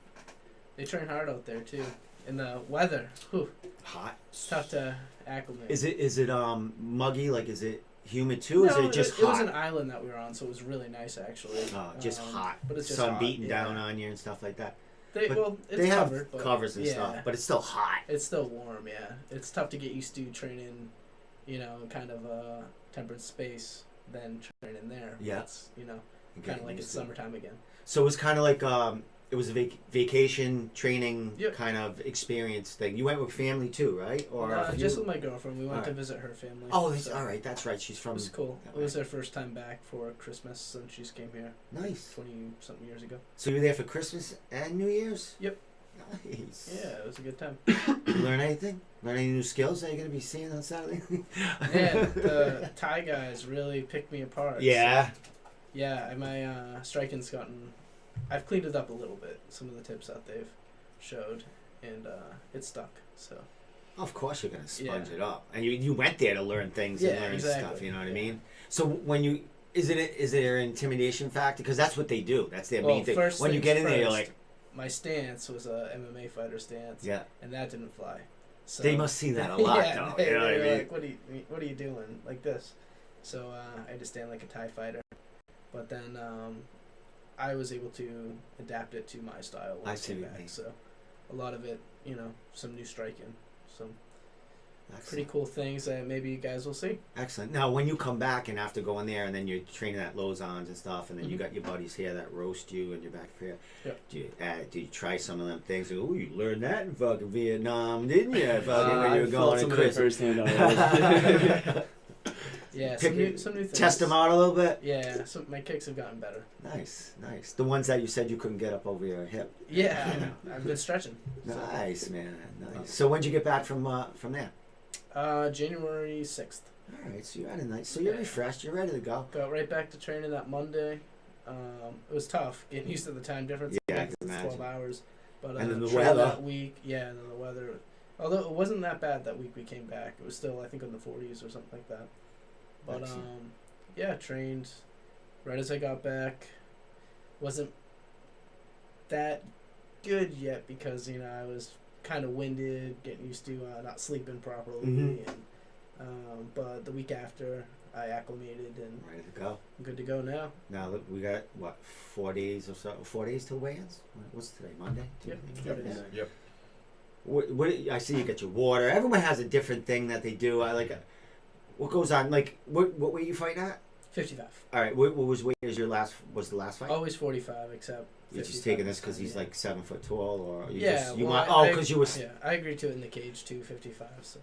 they train hard out there too. And the weather,
hot.
It's tough to acclimate.
Is it muggy? Like, is it humid too?
No,
Is it just hot?
It was an island that we were on, so it was really nice actually.
Just hot.
But it's just
sun
hot,
beating down on you and stuff like that.
It's
they
covered,
have covers and stuff, but it's still hot.
It's still warm, yeah. It's tough to get used to training, kind of a temperate space than training there.
Yeah.
It's, kind of like it's summertime again.
So it was kind of like it was a vacation training
Yep.
kind of experience thing. You went with family too, right? Or
just with my girlfriend. We went to visit her family.
Oh, all right. That's right. She's from.
It was cool. It was her first time back for Christmas since she's came here.
Nice.
20-something years ago.
So you were there for Christmas and New Year's?
Yep.
Nice.
Yeah, it was a good time.
You learn anything? Learn any new skills that you're going to be seeing on Saturday?
Yeah, the Thai guys really picked me apart.
Yeah.
So, yeah, my striking's gotten... I've cleaned it up a little bit, some of the tips that they've showed, and it's stuck, so...
Of course you're going to sponge it up. And you went there to learn things and learn stuff, you know what I mean? So when you... Is there an intimidation factor? Because that's what they do. That's their main thing. When you get in there, you're like...
My stance was a MMA fighter stance, and that didn't fly. So,
they must see that a lot, though. You know what I mean?
Like, what are you doing? Like this. So I had to stand like a Thai fighter. But then I was able to adapt it to my style when I came back. So a lot of it, some new striking. Some pretty cool things that maybe you guys will see.
Excellent. Now, when you come back and after going there and then you're training at Lauzon's and stuff, and then you got your buddies here that roast you and you're back here, do you try some of them things? Oh, you learned that in fucking Vietnam, didn't you? When you were going to Christmas.
Yeah, some new things.
Test them out a little bit?
Yeah, so my kicks have gotten better.
Nice. The ones that you said you couldn't get up over your hip.
Yeah, I've been stretching.
Nice, man. Nice. So when'd you get back from there?
January 6th.
All right, so you're at a night. So you're refreshed. You're ready to go.
Got right back to training that Monday. It was tough getting used to the time difference.
Yeah, I
can
can imagine.
12 hours. But
and then the weather.
That week, and then the weather. Although it wasn't that bad that week we came back. It was still, I think, in the 40s or something like that. But trained right as I got back. Wasn't that good yet because I was kind of winded, getting used to not sleeping properly. And but the week after, I acclimated and
ready to go.
I'm good to go now.
Now look, we got 4 days or so. 4 days till weigh-ins. What's today? Monday.
Yep.
What I see you got your water. Everyone has a different thing that they do. I like. What goes on? Like what weight you fighting at?
55.
All right. What was weight? Was the last fight?
Always 45, except.
You're just taking this because he's like 7 foot tall, or you
because
you were.
Yeah, I agreed to it in the cage too, 55. So.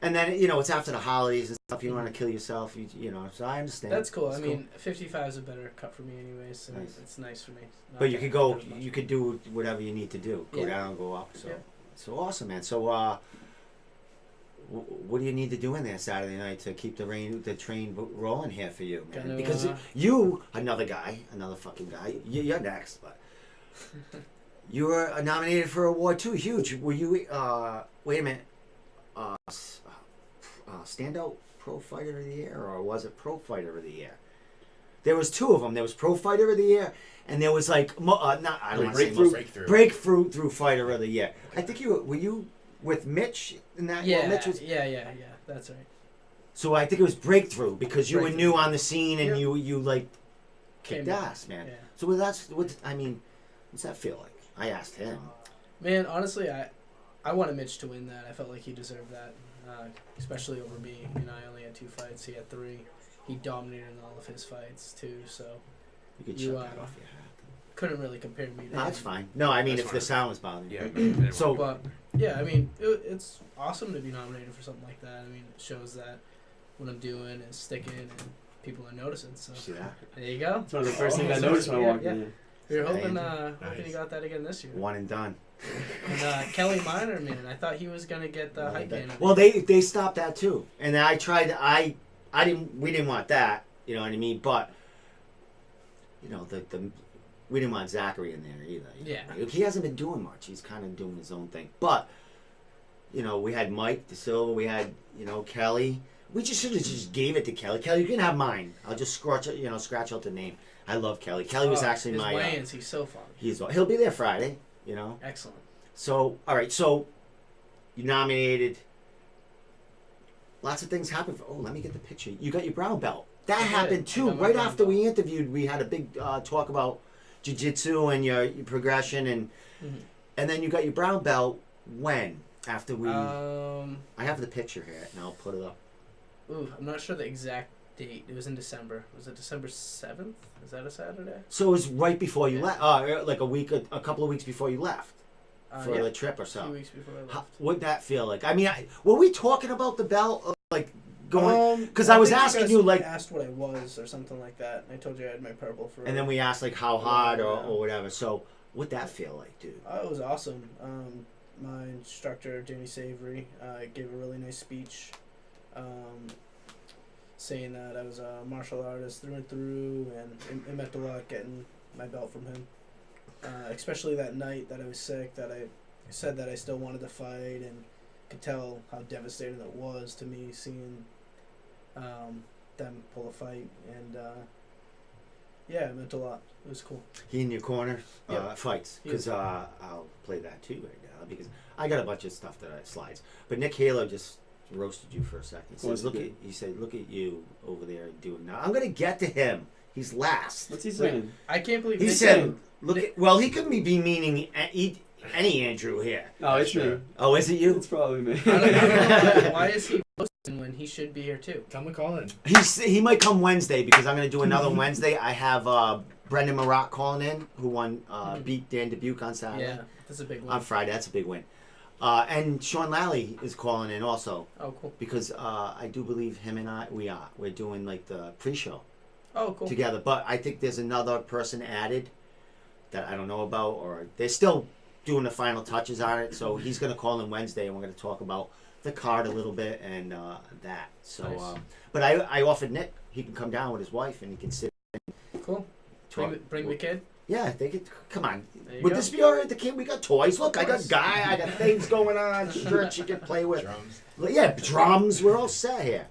And then it's after the holidays and stuff. You don't want to kill yourself. So I understand.
That's cool. I mean, 55 is a better cut for me, anyways. So it's nice for me.
But you could go. You could do whatever you need to do. Go down, go up. So. So awesome, man. So, what do you need to do in there Saturday night to keep the train rolling here for you, man? Because another fucking guy, you're next, but you were nominated for an award too. Huge. Were you? Wait a minute. Standout Pro Fighter of the Year, or was it Pro Fighter of the Year? There was 2 of them. There was Pro Fighter of the Year, and there was like Breakthrough Fighter of the Year. I think were you with Mitch in that?
Yeah,
Mitch was,
yeah. That's right.
So I think it was Breakthrough because you were new on the scene and you like kicked ass, man. Yeah. So what's that feel like? I asked him.
Man, honestly, I wanted Mitch to win that. I felt like he deserved that, especially over me. I only had 2 fights. He had 3. He dominated in all of his fights too. So
you could shut that off your hat.
Couldn't really compare me to him.
That's fine. No, I mean, if the sound was bothering you.
Yeah.
So,
but yeah, I mean, it's awesome to be nominated for something like that. I mean, it shows that what I'm doing is sticking, and people are noticing. So
See that?
there you go.
It's one of the first things I noticed when I walked in.
We were hoping,
Nice.
hoping you got that again this year.
One and done.
And Kelly Miner, man, I thought he was gonna get the hype man.
Well, they stopped that too, and I tried. We didn't want that. You know what I mean? But you know we didn't want Zachary in there either.
Yeah.
He hasn't been doing much. He's kind of doing his own thing. But you know, we had Mike DeSilva. We had Kelly. We just should have just gave it to Kelly. Kelly, you can have mine. I'll just scratch out the name. I love Kelly. Kelly was actually
his
my.
Weigh-ins, he's so fun.
He'll be there Friday.
Excellent.
So all right. So you nominated. Lots of things happened. Let me get the picture. You got your brown belt. That happened too. Right after we interviewed, we had a big talk about jiu-jitsu and your progression, and then you got your brown belt. When? After we. I have the picture here, and I'll put it up.
Ooh, I'm not sure the exact date. It was in December. Was it December 7th? Is that a Saturday?
So it was right before you left. Like a couple of weeks before you left for the trip or so.
A few weeks before I left.
What'd that feel like? I mean, were we talking about the belt? Like going? Because I was asking you like.
Asked what I was or something like that. And I told you I had my purple for.
And then we asked like how hard or whatever. So what'd that feel like, dude?
It was awesome. My instructor, Danny Savory, gave a really nice speech. Saying that I was a martial artist through and through, and it meant a lot getting my belt from him. Especially that night that I was sick, that I said that I still wanted to fight, and could tell how devastating it was to me seeing them pull a fight, and it meant a lot. It was cool.
He in your corner fights, because I'll play that too right now, because I got a bunch of stuff that slides. But Nick Halo just roasted you for a second. He said, look at you over there doing that. I'm gonna get to him. He's last.
What's he saying?
I can't believe
he said. He couldn't be meaning any Andrew here.
Oh, it's me.
Oh, is it you?
It's probably me.
I don't know. Why is he posting when he should be here too?
Tell him to call in.
He might come Wednesday, because I'm gonna do another Wednesday. I have Brendan Marotte calling in, who beat Dan Dubuque on Saturday.
Yeah, that's a big win.
On Friday, that's a big win. And Sean Lally is calling in also.
Oh, cool.
Because I do believe him and we're doing like the pre-show.
Oh, cool.
Together. But I think there's another person added that I don't know about, or they're still doing the final touches on it. So he's going to call in Wednesday, and we're going to talk about the card a little bit and that. So,
nice.
But I offered Nick he can come down with his wife and he can sit.
Cool. Bring the kid.
Yeah, they could. Come on.
Would
Would this be all right? The kid, we got toys. Look, I got I got things going on. Shirts you can play with.
Drums.
Yeah, drums. We're all set here.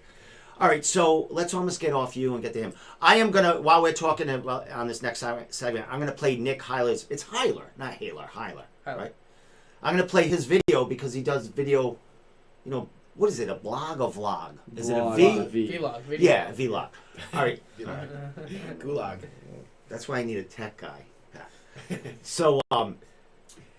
All right, so let's almost get off you and get to him. I am gonna, while we're talking about on this next segment, I'm gonna play Nick Hyler's. It's Hyler, not Haler. Hyler, right? I'm gonna play his video because he does video. What is it? A blog or vlog? Is it a
Vlog. Video.
Yeah, vlog. All right.
Gulag.
That's why I need a tech guy. So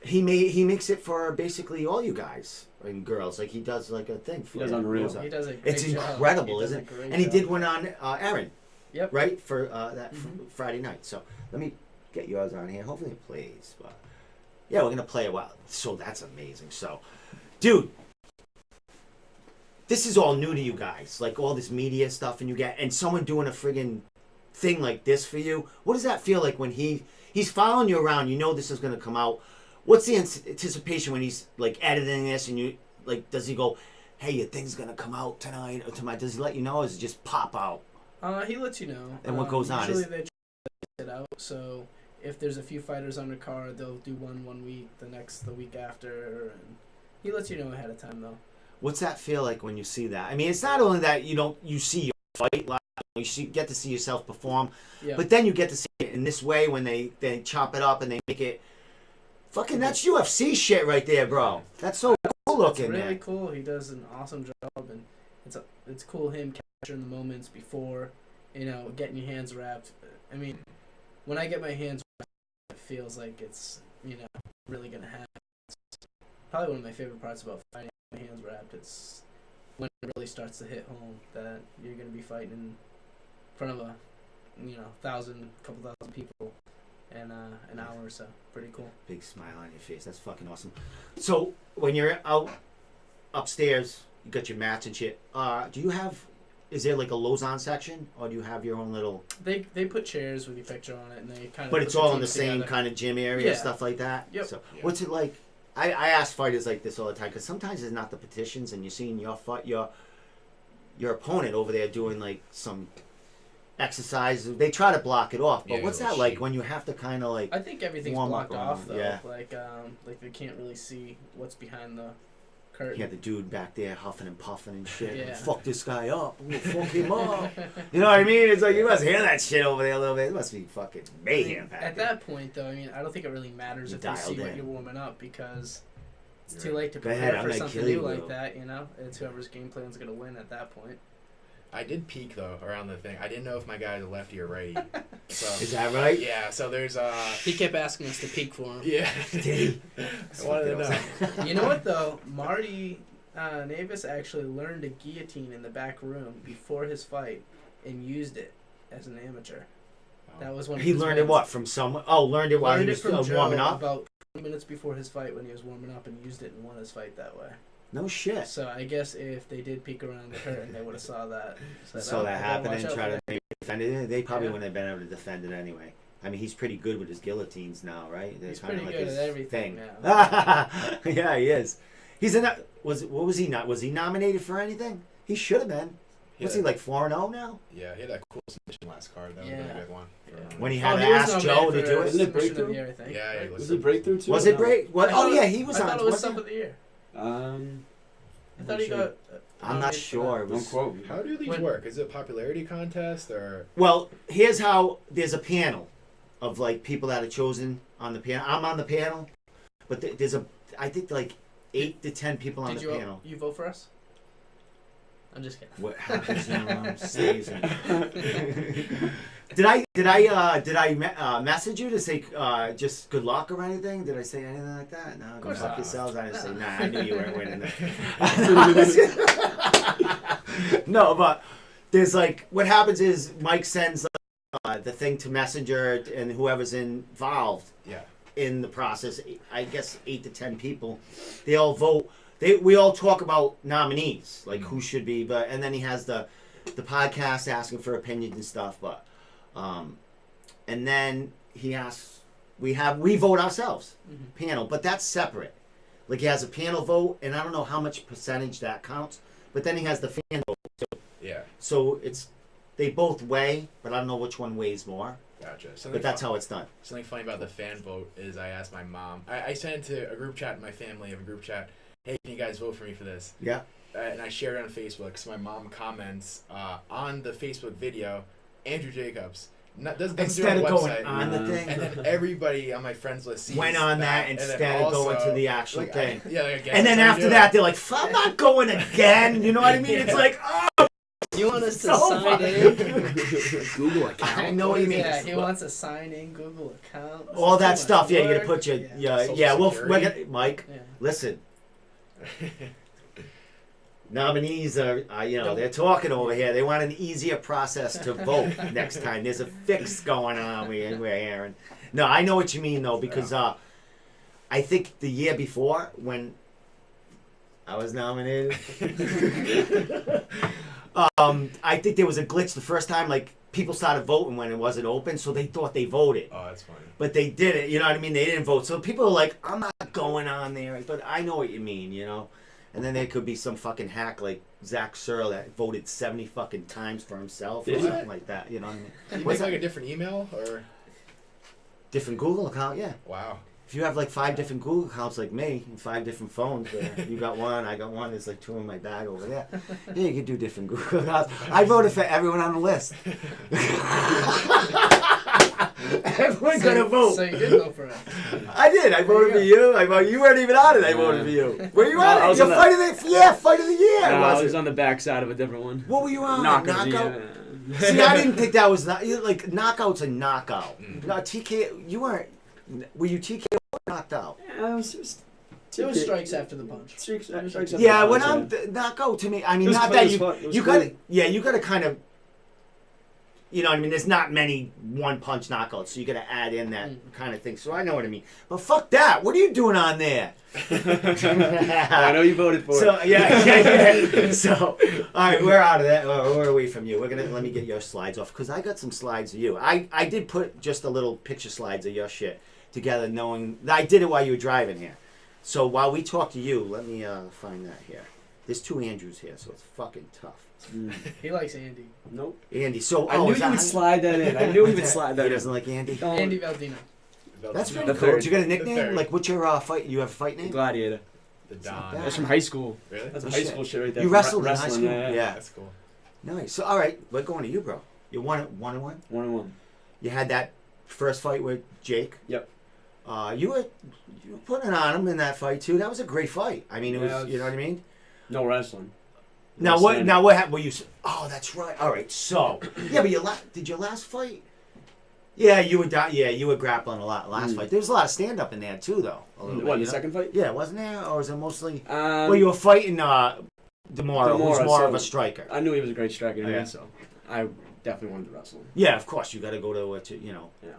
he makes it for basically all you guys and girls. Like he does like a thing.
He does Unreal.
He does a great
It's incredible, isn't it? And he did one on Aaron.
Yep.
Right for that Friday night. So let me get yours on here. Hopefully it plays. But yeah, we're gonna play a while. So that's amazing. So, dude, this is all new to you guys. Like all this media stuff, and someone doing a friggin' thing like this for you. What does that feel like when he's following you around? You know this is gonna come out. What's the anticipation when he's like editing this and you like? Does he go, "Hey, your thing's gonna come out tonight or tomorrow"? Does he let you know, or does it just pop out?
He lets you know.
And what goes on?
Usually they try to it out. So if there's a few fighters on the card, they'll do one week, the week after, and he lets you know ahead of time though.
What's that feel like when you see that? I mean, it's not only that you see your fight live, you get to see yourself perform, but then you get to see it in this way when they chop it up and they make it. Fucking, that's UFC shit right there, bro. That's so cool looking.
It's really cool. He does an awesome job, and it's cool him capturing the moments before, getting your hands wrapped. I mean, when I get my hands wrapped, it feels like it's really gonna happen. It's probably one of my favorite parts about fighting. My hands wrapped. It's when it really starts to hit home that you're gonna be fighting in front of a couple thousand people in an hour or so. Pretty cool.
Big smile on your face. That's fucking awesome. So when you're out upstairs, you got your mats and shit. Do you have is there like a Lauzon section, or do you have your own little?
They put chairs with your picture on it, and they kind of.
But it's all in the same kind of gym area,
Yeah.
stuff like that.
Yep.
So
Yeah.
what's it like? I ask fighters like this all the time because sometimes it's not the petitions, and you're seeing your opponent over there doing like some exercise. They try to block it off, but
Yeah,
what's
a
that
little
like
sheet.
when you have to kind of like?
I think everything's
warm up
blocked
on
off
them,
though.
yeah.
Like they can't really see what's behind the curtain.
You had the dude back there huffing and puffing and shit.
Yeah.
Fuck this guy up. I'm gonna fuck him up. You know what I mean? It's like you must hear that shit over there a little bit. It must be fucking mayhem back
At
there.
that point, though, I mean, I don't think it really matters
You
if they see
dialed
what
in.
you're warming up because it's
You're
too late to
Go
prepare
ahead, I'm
for
gonna
something
kill you,
new like
Will.
that. You know, it's whoever's game plan's gonna win at that point.
I did peek though around the thing. I didn't know if my guy was a lefty or righty. So
Is that right?
yeah. So there's
He kept asking us to peek for him.
yeah.
Did he?
I wanted to know.
You know what though, Marty Navis actually learned a guillotine in the back room before his fight and used it as an amateur. That was one. Of
He
his
learned it
wins.
what from someone? Oh, learned it while he
Learned it
was
from Joe
warming up.
about 20 minutes before his fight when he was warming up and used it and won his fight that way.
No shit.
So I guess if they did peek around the curtain, they would have saw that. Said,
Saw
"Oh,
that
I gotta
happen
watch
and
out
try
for
to
that."
maybe defend it. They probably
Yeah.
wouldn't have been able to defend it anyway. I mean, he's pretty good with his guillotines now, right? They're
He's
kinda
pretty
like
good
his
at everything
thing.
now.
Yeah, he is. He's in. What was he not? Was he nominated for anything? He should have been. What's he like 4-0 now?
Yeah, he had that cool submission last card. That was a
Yeah.
really good one.
Yeah.
When he had to
he was
ask
nominated
Joe to
for
do it.
Isn't it
submission of
breakthrough?
the year, I think,
Yeah,
right?
he
Was it breakthrough too?
Was
or
it
no?
break? What?
I
Oh
thought-
yeah, he was
I
on.
thought it was
wasn't
sub of the year. I thought he
sure.
got.
I'm not
nominated for
sure.
that.
It
Don't
was,
quote me.
How do these
When-
work? Is it a popularity contest or?
well, here's how. There's a panel of like people that are chosen on the panel. I'm on the panel, but there's I think like 8 to 10 people on
Did
the panel.
you vote for us? I'm just kidding.
What happens now stays. Did I message you to say just good luck or anything? Did I say anything like that? No, go
course
fuck
not.
yourselves. I didn't say.
No.
Nah, I knew you weren't winning that. No, but there's like what happens is Mike sends the thing to Messenger and whoever's involved
Yeah.
in the process. I guess 8 to 10 people. They all vote. We all talk about nominees, like who should be, and then he has the podcast asking for opinions and stuff, but and then he asks we vote ourselves panel, but that's separate. Like he has a panel vote, and I don't know how much percentage that counts, but then he has the fan vote too.
Yeah.
So they both weigh, but I don't know which one weighs more.
Gotcha.
But that's how it's done.
Something funny about the fan vote is I asked my mom. I sent it to a group chat in my family of a group chat. Hey, can you guys vote for me for this?
Yeah.
And I shared it on Facebook. So my mom comments on the Facebook video, Andrew Jacobs. Doesn't do it
Instead
on
of
the
going
website.
on the thing,
And then everybody on my friends list sees
went on that
and then
instead of going
also,
to the actual
like,
thing.
And
then after that, they're like, "I'm not going again." You know what I mean?
Yeah.
It's like, oh,
You want us to
so
sign
funny.
in?
Google account.
I know what you mean.
Yeah, he wants a sign in Google account.
All that
Too
stuff.
much
Yeah, you gotta
work.
put your
Social
yeah. We're
Security.
gonna Mike.
Yeah.
Listen, nominees are they're talking over here. They want an easier process to vote next time. There's a fix going on. We're hearing. No, I know what you mean though, because I think the year before when I was nominated, I think there was a glitch the first time. Like people started voting when it wasn't open, so they thought they voted.
Oh, that's funny.
But they did it, you know what I mean? They didn't vote. So people are like, I'm not going on there. But I know what you mean, you know? And then there could be some fucking hack like Zach Searle that voted 70 fucking times for himself or
Did he?
something like that, you know what I mean?
Do you
What's
make
that?
like a different email or?
Different Google account, yeah.
Wow.
If you have like 5 different Google accounts like me and 5 different phones, you got one, I got one, there's like 2 in my bag over there. Yeah, you could do different Google accounts. I voted for everyone on the list. Everyone's gonna vote.
So you did vote for us.
I did. I voted for you. You weren't even on it. I voted for you. Were you on
I
it?
was
Your
on the-
fight of the fight of the year.
No,
was
I was
it?
on the back side of a different one.
What were you on?
Knockout.
Knockout.
Yeah.
See, I didn't think that was like knockout's a knockout.
Mm.
No, TK. You weren't. Were you TK or knocked out?
Yeah, it was
It was strikes after the punch.
strikes after
Yeah,
the
when
punch,
knockout to me, I mean,
It was
not
close,
that
but it was
you got
close.
to. Yeah, you got to kind of. You know what I mean? There's not many one-punch knockouts, so you got to add in that kind of thing. So I know what I mean. But fuck that. What are you doing on there?
I know you voted for
So
it.
yeah. So all right, we're out of that. We're away from you. Let me get your slides off because I got some slides of you. I did put just a little picture slides of your shit together, knowing I did it while you were driving here. So while we talk to you, let me find that here. There's 2 Andrews here, so it's fucking tough.
He likes Andy.
Nope.
Andy. So
I knew you would slide that in. I knew he would slide that
He
in.
doesn't like Andy.
Andy Valdina.
That's pretty
The
cool.
third.
Did you get a
The
nickname?
third.
Like, what's your fight? You have a fight name?
Gladiator.
The
not
Don.
bad.
That's from high school.
Really?
That's
Oh,
high
shit.
school shit right there.
You
From
wrestled in high school?
Yeah.
That's cool.
Nice. So, all right, we're going to you, bro. You're one and one.
1-1.
You had that first fight with Jake.
Yep.
You were putting it on him in that fight too. That was a great fight. I mean, it
Yeah,
was. You know what I mean?
No wrestling.
Now
No
what?
standing.
Now what happened? Were you? Oh, that's right. All right. So yeah, but did your last fight? Yeah, you were down. Yeah, you were grappling a lot last fight. There was a lot of stand up in there too, though. A little bit,
What,
you
the
know?
second fight?
Yeah, wasn't there, or was it mostly?
Um,
Well, you were fighting Demora, who's
Demora,
more
so-
of a striker.
I knew he was a great striker,
Yeah.
so I definitely wanted to wrestle him.
Yeah, of course. You got to go to what you know.
Yeah.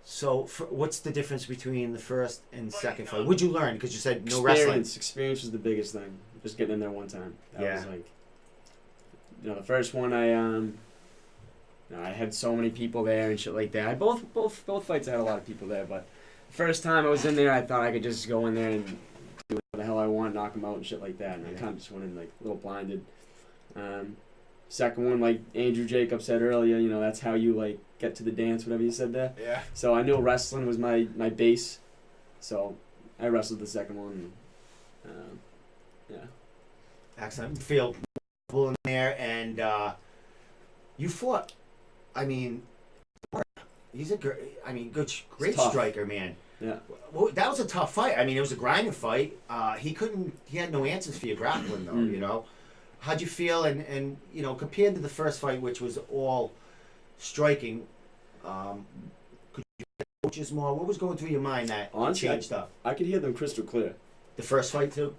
So, what's the difference between the first and second fight? What'd you learn? Because you said no wrestling.
Experience was the biggest thing. Just getting in there one time. That
Yeah.
was like, the first one I had so many people there and shit like that. Both fights I had a lot of people there, but the first time I was in there, I thought I could just go in there and do whatever the hell I want, knock them out and shit like that, and I kind of just went in like a little blinded. Second one, like Andrew Jacob said earlier, that's how you like get to the dance, whatever you said there.
Yeah.
So I knew wrestling was my base, so I wrestled the second one. And, yeah.
Excellent. Feel comfortable in there, and you fought. I mean, he's a great
tough.
striker, man.
Yeah.
Well, that was a tough fight. I mean, it was a grinding fight. He had no answers for your grappling, though. You know, how'd you feel? And compared to the first fight, which was all striking, could you get coaches more? What was going through your mind that
Honestly,
changed stuff?
I could hear them crystal clear.
The first fight too.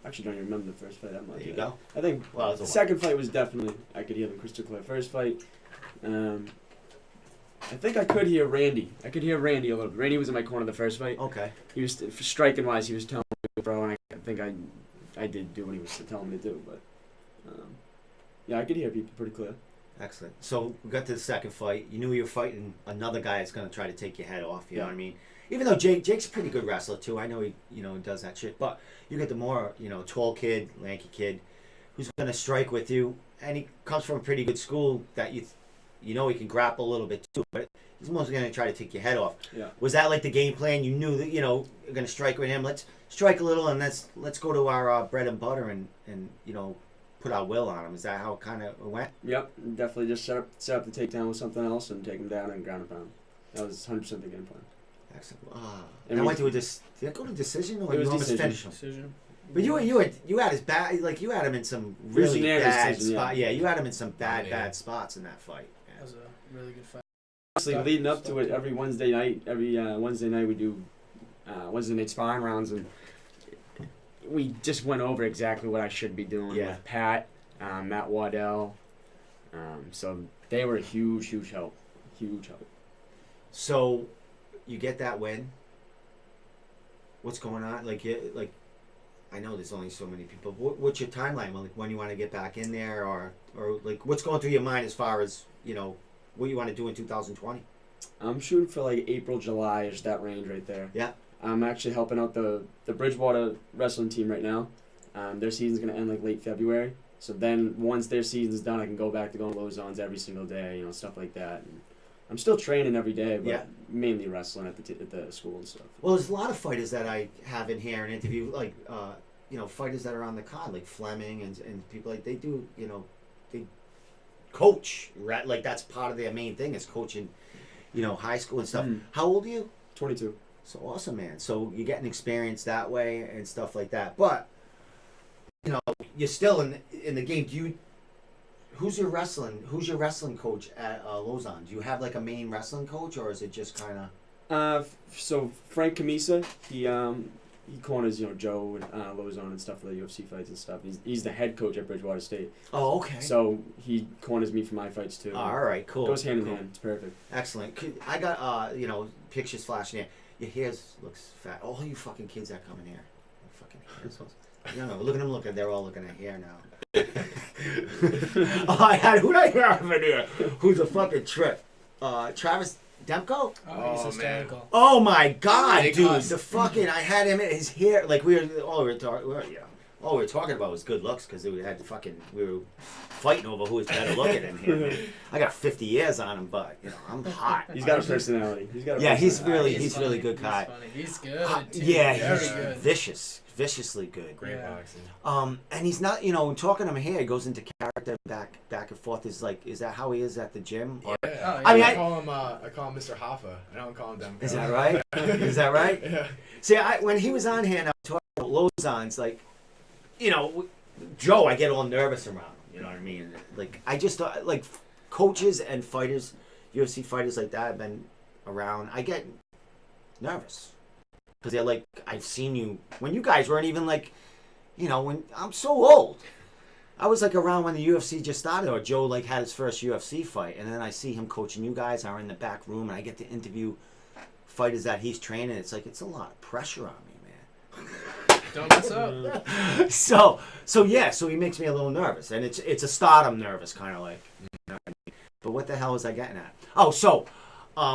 Actually, don't even remember the first fight that much.
There you go.
I think
Well, it's
the
a
second fight was definitely I could hear them crystal clear. First fight, I think I could hear Randy. I could hear Randy a little bit. Randy was in my corner the first fight.
Okay.
He was striking wise. He was telling me, bro, and I think I did do what he was telling me to do. But yeah, I could hear people pretty clear.
Excellent. So we got to the second fight. You knew you were fighting another guy that's going to try to take your head off. You know what I mean? Even though Jake's a pretty good wrestler too. I know he does that shit. But you get the more tall kid, lanky kid, who's going to strike with you, and he comes from a pretty good school that he can grapple a little bit too. But he's mostly going to try to take your head off.
Yeah.
Was that like the game plan? You knew that you're going to strike with him. Let's strike a little and let's go to our bread and butter and put our will on him. Is that how it kind of went?
Yep, definitely just set up the takedown with something else and take him down and ground and pound. That was 100% the game plan.
Excellent.
And
I
we-
went to a did I go to decision or
It was
you almost
decision.
finished him?
Decision.
But you had his bad, like you had him in some really
unanimous
bad
decision,
spot.
yeah.
Yeah, you had him in some bad
Yeah.
spots in that fight.
That was a really good fight.
Honestly, leading up to it, every Wednesday night we do Wednesday night sparring rounds, and we just went over exactly what I should be doing
Yeah.
with Pat, Matt Waddell. So they were a huge help. Huge help.
So you get that win. What's going on? I know there's only so many people. What's your timeline? Like when you want to get back in there, or like what's going through your mind as far as what you want to do in 2020?
I'm shooting for like April, July-ish, that range right there.
Yeah.
I'm actually helping out the Bridgewater wrestling team right now. Their season's going to end like late February. So then once their season's done, I can go back to going to Lauzon's every single day, stuff like that. And I'm still training every day, but mainly wrestling at the school and stuff.
Well, there's a lot of fighters that I have in here and interview, like fighters that are on the card, like Fleming and people like they do, they coach, right? Like that's part of their main thing is coaching, high school and stuff. How old are you?
22.
So awesome, man. So you're getting experience that way and stuff like that. But you're still in the game. Who's your wrestling coach at Lauzon? Do you have like a main wrestling coach, or is it just kind of?
So Frank Camisa, he corners, Joe and Lauzon and stuff for the UFC fights and stuff. He's the head coach at Bridgewater State.
Oh, okay.
So he corners me for my fights too.
All right, cool.
Goes hand in
cool.
hand. It's perfect.
Excellent. I got pictures flashing here. Your hair looks fat. All you fucking kids that come in here, fucking assholes. Look at them looking. They're all looking at hair now. Who did I have in here? Who's a fucking trip? Travis Demko?
Oh, he's
Oh,
hysterical.
Oh my god,
Big
dude!
us.
The fucking I had him in his hair like we were talking about was good looks because we were fighting over who was better looking in here. Man. I got 50 years on him, but I'm hot.
He's got a personality. He's
He's
personality.
he's
funny.
really good guy.
He's funny. He's good. Too.
Yeah,
Very
he's
good.
viciously good.
Great
Yeah.
boxing.
And he's not, talking to him here, he goes into character back and forth. Is that how he is at the gym? Or,
Yeah.
Oh,
I mean,
I call him Mr. Hoffa. I don't call him Demko.
is that right? Is that right?
Yeah.
See, when he was on here and I was talking about Lauzon's, like, Joe, I get all nervous around him. You know what I mean? Like, I just thought, like, coaches and fighters, UFC fighters like that have been around. I get nervous. Because they're like, I've seen you, when you guys weren't even like, when I'm so old. I was like around when the UFC just started, or Joe like had his first UFC fight, and then I see him coaching you guys. I'm in the back room, and I get to interview fighters that he's training. It's like it's a lot of pressure on me, man.
Don't mess up.
So he makes me a little nervous, and it's a stardom nervous kind of like. But what the hell was I getting at? Oh, so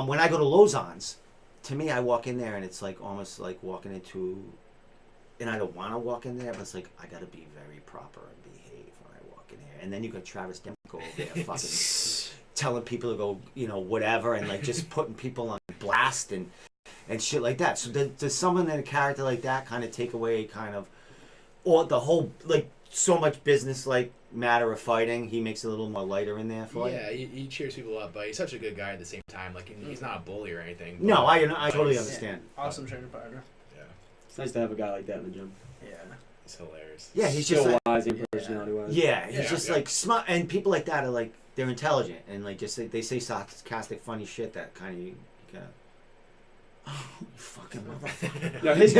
when I go to Lauzon's, to me I walk in there and it's like almost like walking into, and I don't want to walk in there, but it's like I gotta be very proper and behave when I walk in here. And then you got Travis Demko over there fucking telling people to go, whatever, and like just putting people on blast and shit like that. So does someone in a character like that kind of take away or the whole like so much business like matter of fighting? He makes it a little more lighter in there for you.
Yeah, he cheers people up, but he's such a good guy at the same time. Like he's not a bully or anything.
No,
but
I totally understand.
Awesome training partner.
Yeah,
It's nice to have a guy like that in the gym.
Yeah.
he's hilarious.
Yeah, he's just like,
wise and personality-wise.
yeah, he's
Yeah,
just
yeah.
like smart, and people like that are like they're intelligent and like just they say sarcastic, funny shit that kind of you gotta. Oh, you fucking motherfucker.
No, his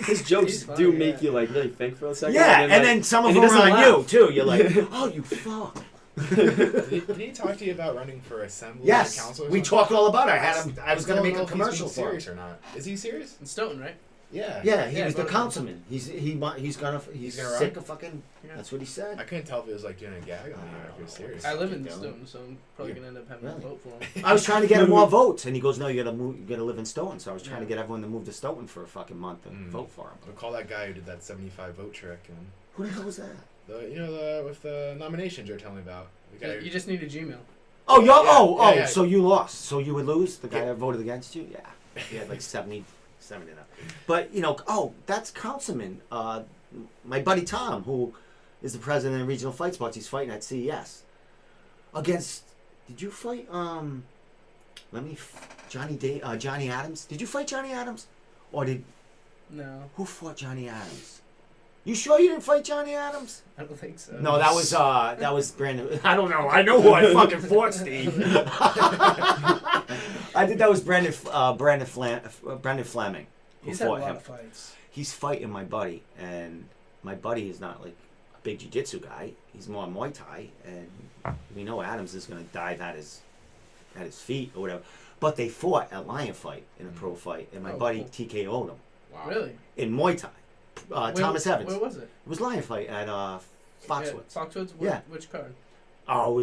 He's
jokes
funny,
do
yeah.
make you like really think for a second.
Yeah, and
like,
then some of
and he
them are
doesn't
on you
laugh.
too. You're like, oh, you fuck.
Did he talk to you about running for assembly or
Yes,
council? Or
we
something?
talked all about it. I was gonna
don't
make
know
a
if he's
commercial
being
for him.
serious or not. Is he serious?
In Stoughton, right?
Yeah.
Yeah, he
Yeah,
was the
but-
councilman. He's gonna sick
run?
of fucking.
Yeah.
That's what he said.
I couldn't tell if he was like doing a gag on you or if he was serious.
I live in
Fucking
Stoughton, so I'm probably gonna end up having
Really?
to vote for him.
I was trying to get him more votes, and he goes, "No, you gotta move. You gotta live in Stoughton." So I was trying to get everyone to move to Stoughton for a fucking month and vote for him.
We'll call that guy who did that 75 vote trick and
Who the hell was that?
with the nominations you're telling me about. The guy
You just need a Gmail.
Oh,
yeah.
So you lost. So you would lose. The guy
Yeah.
that voted against you. Yeah, he had like 70 now. But that's councilman. My buddy Tom, who is the president of Regional Fight Sports, he's fighting at CES against. Did you fight? Johnny Adams. Did you fight Johnny Adams, or
No,
who fought Johnny Adams? You sure you didn't fight Johnny Adams?
I don't think so.
No, that was Brandon. I don't know. I know who I fucking fought, Steve. I think that was Brandon Fleming who
He's had a
fought
lot
him.
of fights.
He's fighting my buddy, and my buddy is not like a big jiu-jitsu guy. He's more Muay Thai, and we know Adams is going to dive at his feet or whatever. But they fought at Lion Fight in a pro fight, and my
Oh,
buddy
cool.
TKO'd him
Wow.
Really?
in Muay Thai. Thomas Evans.
Where was it?
It was Lion Fight at Foxwoods.
Yeah, Foxwoods?
Yeah.
Which card?
Oh,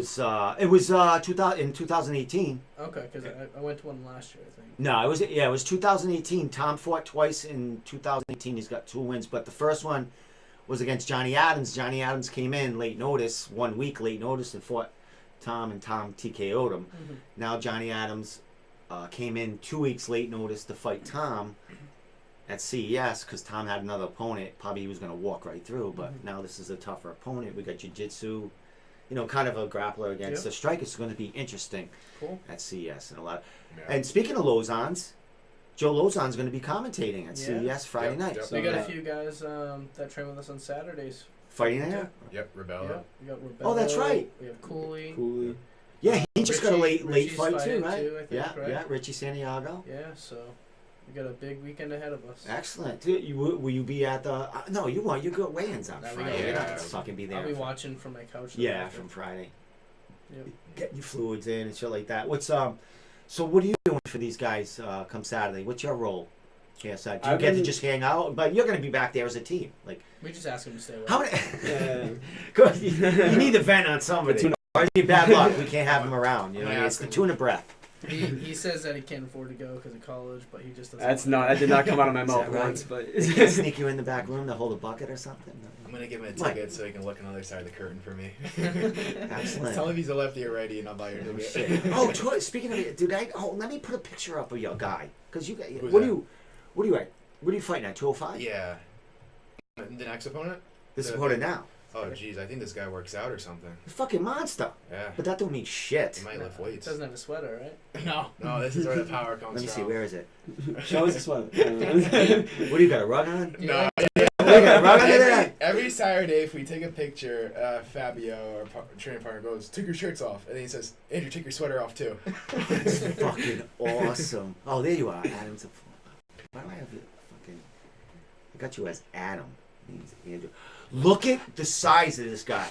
it was 2000 in 2018.
Okay, because I went to one last year, I think.
No, it was 2018. Tom fought twice in 2018. He's got 2 wins, but the first one was against Johnny Adams. Johnny Adams came in late notice, 1 week late notice, and fought Tom, and Tom TKO'd him.
Mm-hmm.
Now Johnny Adams came in 2 weeks late notice to fight Tom at CES because Tom had another opponent. Probably he was going to walk right through, but now this is a tougher opponent. We got jiu-jitsu, kind of a grappler against a striker. It's going to be interesting at CES and a lot.
Yeah.
And speaking of Lauzon's, Joe Lauzon's going to be commentating at
Yeah.
CES Friday night.
Yep.
So we got a few guys that train with us on Saturdays.
Fighting there?
Yep, Rebella.
Yeah, we got Rebello.
Oh, that's right.
We have Cooley.
Cooley.
Yeah, he just got a late
Richie's
fight too,
fighting
right?
too, I think,
yeah,
right?
yeah, Richie Santiago.
Yeah, so We got a big weekend ahead of us.
Excellent. Will you be at the? No, you won't. You go weigh-ins on
No, we
Friday.
got
You're not
weigh-ins.
gonna fucking be there.
I'll be watching from my couch.
Yeah, from Friday.
Yep.
Getting your fluids in and shit like that. So what are you doing for these guys come Saturday? What's your role? Yes, do you get to just hang out? But you're gonna be back there as a team. Like
We just ask him to stay away.
how many? Good. You need to vent on somebody. Or it's bad luck. We can't have him around. You know, it's the tuna breath.
He says that he can't afford to go because of college, but he just doesn't.
That did not come out of my mouth
Is that right?
once, but
They can't sneak you in the back room to hold a bucket or something.
I'm gonna give him a
What?
ticket so he can look on the other side of the curtain for me.
Excellent.
Tell him he's a lefty or righty, and I'll buy your
Oh,
ticket.
shit. Oh, Troy, speaking of it, dude, let me put a picture up of your guy, cause you got.
Who's
What
that?
are you at? What are you fighting at? 205.
Yeah. The next opponent?
This is
The-
opponent now.
Oh, jeez, I think this guy works out or something.
A fucking monster.
Yeah.
But that don't mean shit.
He might lift weights.
Doesn't have a sweater, right?
No, this is where the power comes
Let me see.
from.
Where is it?
show us this one.
What do you got? A rug on?
No,
What do you got? A rug under there?
every Saturday, if we take a picture, Fabio, our training partner, goes, "Take your shirts off," and then he says, "Andrew, take your sweater off too."
It's fucking awesome. Oh, there you are. Adam's. Why do I have you fucking? I got you as Adam. He's Andrew. Look at the size of this guy.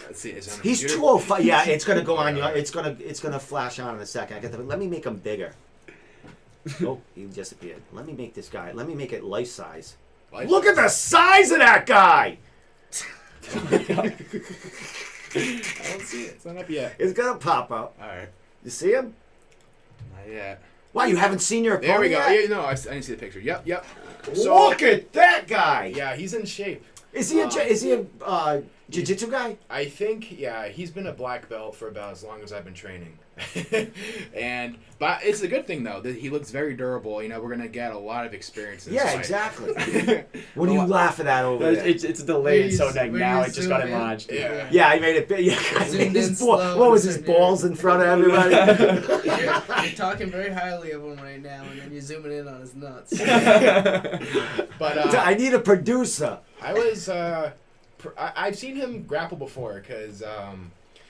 Let's see. Is it on the
He's
computer?
205. Yeah, it's gonna go on. It's gonna flash on in a second. Let me make him bigger. Oh, he disappeared. Let me make this guy. Let me make it life size. Look at the size of that guy.
I don't see it. It's not up yet.
It's gonna pop up.
All right.
You see him?
Not yet.
Why you haven't seen your opponent
There we go.
yet?
Yeah, no, I didn't see the picture. Yep.
Look at that guy.
Yeah, he's in shape.
Is he a jiu-jitsu guy?
I think, yeah, he's been a black belt for about as long as I've been training. But it's a good thing, though, that he looks very durable. You know, we're going to get a lot of experience in this
Yeah,
fight.
exactly. What are you laughing at over there?
It's delayed, so
When
now
you
it just got
zoom in.
enlarged.
Yeah.
Yeah, I made it big. Yeah, I
Zoomed
made
in
his
slow,
what was his
just
balls in front of everybody?
You're talking very highly of him right now, and then you're zooming in on his nuts.
But
I need a producer.
I was, I've seen him grapple before because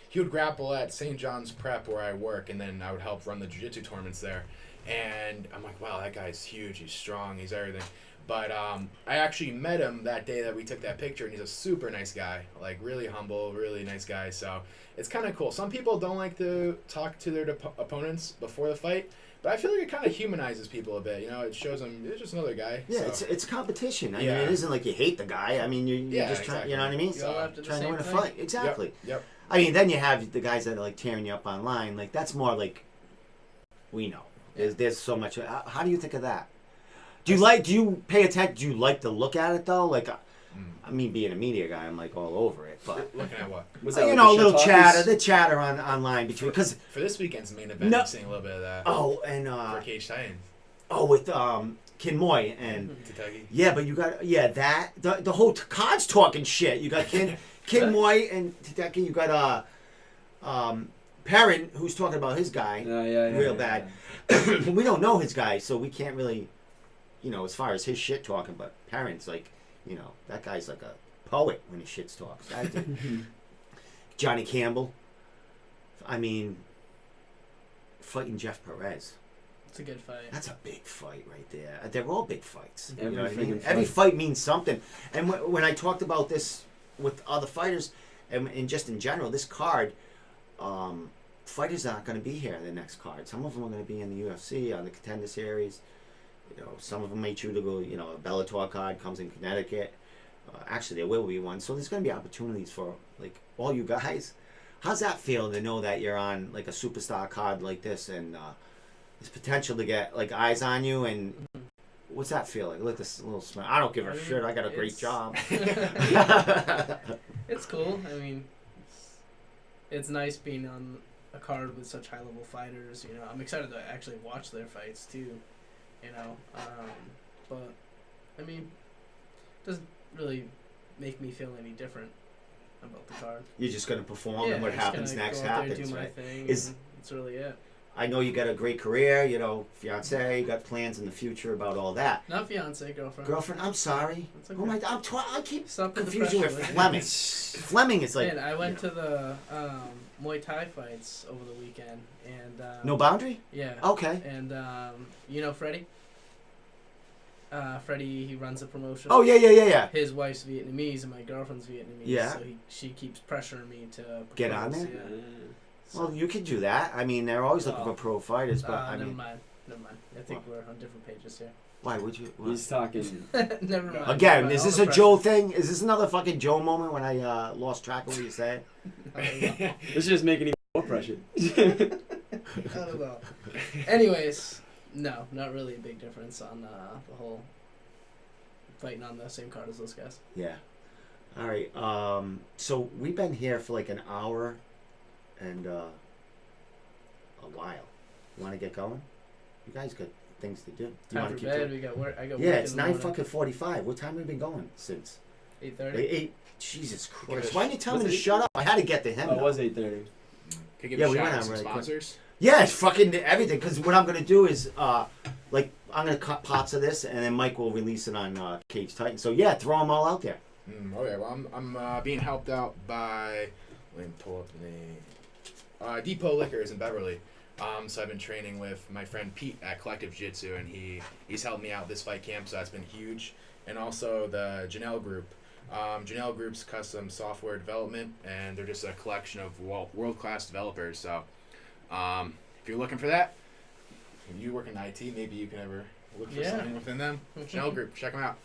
he would grapple at St. John's Prep where I work, and then I would help run the jiu-jitsu tournaments there. And I'm like, wow, that guy's huge. He's strong. He's everything. But I actually met him that day that we took that picture, and he's a super nice guy. Like, really humble, really nice guy. So it's kind of cool. Some people don't like to talk to their opponents before the fight, but I feel like it kind of humanizes people a bit. You know, it shows them it's just another guy.
Yeah,
so.
it's competition. I mean,
Yeah.
it isn't like you hate the guy. I mean, you're
Yeah,
just trying. You know what I mean?
You all after the
Trying to
same
win a
thing.
fight. Exactly.
Yep.
I mean, then you have the guys that are like tearing you up online. Like that's more like we know. There's so much. How do you think of that? Do you pay attention? Do you like to look at it though? Like, I mean, being a media guy, I'm like all over it. But
Looking at what?
Was
you
like
know, a
the
little
shit
chatter,
talkers?
the chatter online between because
For this weekend's main event,
No.
I'm seeing a little bit of that.
oh and
For Cage Titans.
with Kinmoy and
Tatagi.
yeah, but you got that the whole card's talking shit. You got Kinmoy and Titaki. You got Perrin who's talking about his guy real bad. We don't know his guy, so we can't really, as far as his shit talking. But Perrin's like, that guy's like a poet when his shit talks. Johnny Campbell. I mean, fighting Jeff Perez.
It's a good fight.
That's a big fight right there. They're all big fights.
Every
You know what I mean?
friggin'
Every
fight.
fight means something. And when I talked about this with other fighters, and just in general, this card, fighters aren't going to be here in the next card. Some of them are going to be in the UFC, on the Contender Series. Some of them may choose to go, a Bellator card comes in Connecticut. Actually, there will be one. So there's going to be opportunities for, like, all you guys. How's that feel to know that you're on, like, a superstar card like this and there's potential to get, like, eyes on you? And what's that feel like? Look, this little smile. I don't give a shit. I got a great job.
It's cool. I mean, it's nice being on a card with such high-level fighters. I'm excited to actually watch their fights too. But I mean, it doesn't really make me feel any different about the card.
You're just going to perform,
Yeah,
and what
I'm just
happens
gonna
next
go out there,
happens,
do my
right?
thing,
Is-
and that's really it.
I know you got a great career, fiance, you got plans in the future about all that.
Not fiance, girlfriend.
Girlfriend, I'm sorry.
That's okay.
Oh my, I keep
Stop with the
confusing you
pressure,
with
Whitney.
Fleming. Fleming is like
Man, I went to the Muay Thai fights over the weekend, and
no boundary.
yeah.
Okay.
And Freddie? Freddie, he runs the promotion.
Oh, yeah.
His wife's Vietnamese and my girlfriend's Vietnamese.
Yeah.
So she keeps pressuring me to
Get on
propose,
there?
Yeah.
Well, you could do that. I mean, they're always looking for pro fighters, but I
never
mean...
mind. I think we're on different pages here.
Why would you... What?
He's talking.
Never mind.
Again,
Never
is
mind.
this
All
a
the
Joe thing? Is this another fucking Joe moment when I lost track of what you said?
pressure.
This is just making even more pressure.
I don't know. Anyways, no, not really a big difference on the whole fighting on the same card as those guys.
Yeah. All right. So we've been here for like an hour and a while. You want to get going? You guys got things to do. You
Time
want
for
to keep
bed.
doing?
We got work. I got
Yeah,
work
it's
in the
9:45. What time have we been going since?
8:30.
8. Jesus Christ!
it-
Why didn't you tell me
was
to
it-
shut up? I had to get to him.
Oh, it
though.
was 8:30.
Could give
Yeah,
a
we
shout
went
out
on
some
really quick.
sponsors.
Yeah, it's fucking everything. Because what I'm gonna do is, like, I'm gonna cut parts of this, and then Mike will release it on Cage Titan. So yeah, throw them all out there.
Okay, well, I'm being helped out by, let me pull up the name, Depot Liquors in Beverly. So I've been training with my friend Pete at Collective Jiu-Jitsu, and he's helped me out this fight camp, so that's been huge. And also the Janelle Group. Janelle Group's custom software development, and they're just a collection of world-class developers. So if you're looking for that, if you work in IT, maybe you can ever look for something within them. Janelle Group, check them out.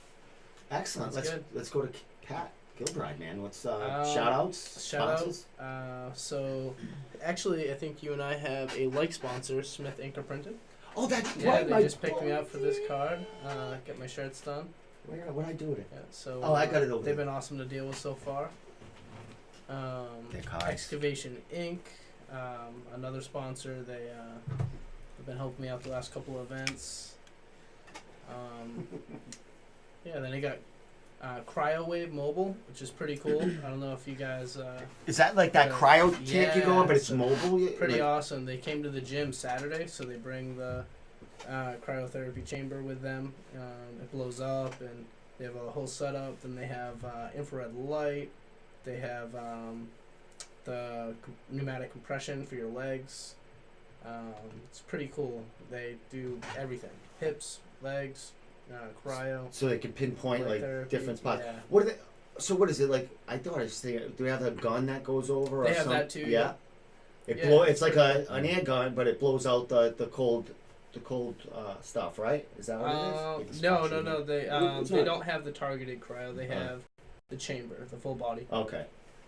Excellent.
That's
Let's go to Kat Gilbride, man. What's shout outs?
Shout
Sponsors?
out. So, actually, I think you and I have a like sponsor, Smith Ink or Printed.
Oh, that's
Yeah,
right.
they just picked me up for this card. Get my shirts done.
What'd I do with it?
Yeah, so
Oh, I got it over
they've
there.
been awesome to deal with so far.
Their cards.
Excavation Inc. Another sponsor. They have been helping me out the last couple of events. Yeah, then I got CryoWave Mobile, which is pretty cool. I don't know if you guys.
Is that like that cryo tank you go on, but it's
so
mobile?
Pretty
like,
awesome. They came to the gym Saturday, so they bring the cryotherapy chamber with them. It blows up, and they have a whole setup. Then they have infrared light. They have the pneumatic compression for your legs. It's pretty cool. They do everything: hips, legs, cryo.
So they can pinpoint
light
like
therapy.
different spots.
Yeah.
What are they? So what is it like? I thought I was thinking. Do they have a gun that goes over?
They
or
have
something?
that too,
Yeah.
yeah.
It
Yeah,
blow.
it's
It's like
pretty
an air gun, but it blows out the cold stuff, right? Is that what it is?
Like the
No. They
It's
they
not.
don't have the targeted cryo. They have the chamber, the full body.
Okay.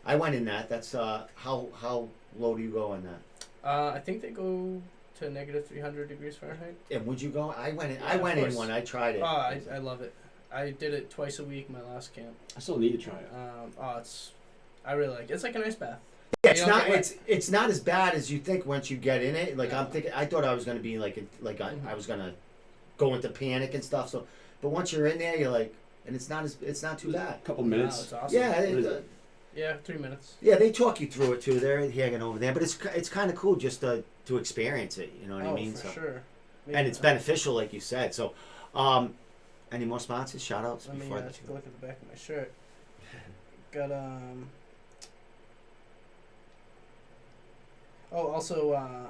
I went in that. That's how low do you go in that?
I think they go to negative 300 degrees Fahrenheit.
And would you go? I went in.
Yeah,
I
of
went in
course.
one. I tried it.
Oh, I love it. I did it twice a week my last camp.
I still need to try it.
I really like it. It's like an ice bath.
Yeah, it's
You don't
not.
get wet.
It's not as bad as you think once you get in it. Like
Yeah.
I'm thinking. I thought I was gonna be like I was gonna go into panic and stuff. So, but once you're in there, you're like, and it's not too bad.
A couple
Wow,
minutes.
it's awesome.
Yeah,
What is it?
Yeah, 3 minutes.
yeah, they talk you through it too. They're hanging over there, but it's kind of cool just to experience it. You know what I mean?
For
So,
sure.
and it's beneficial, like you said. So, any more sponsors? Shout outs
Let me
before
take a look at the back of my shirt. Got also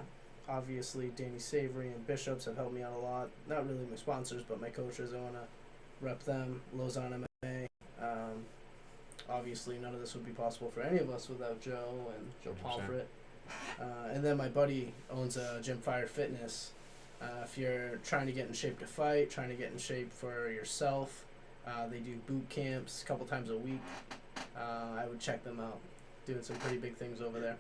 obviously Danny Savory and Bishops have helped me out a lot. Not really my sponsors, but my coaches. I want to rep them. Lauzon MMA. Obviously, none of this would be possible for any of us without Joe and Joe
100%.
Pomfret. And then my buddy owns a Gym Fire Fitness. If you're trying to get in shape to fight, trying to get in shape for yourself, they do boot camps a couple times a week. I would check them out. Doing some pretty big things over there.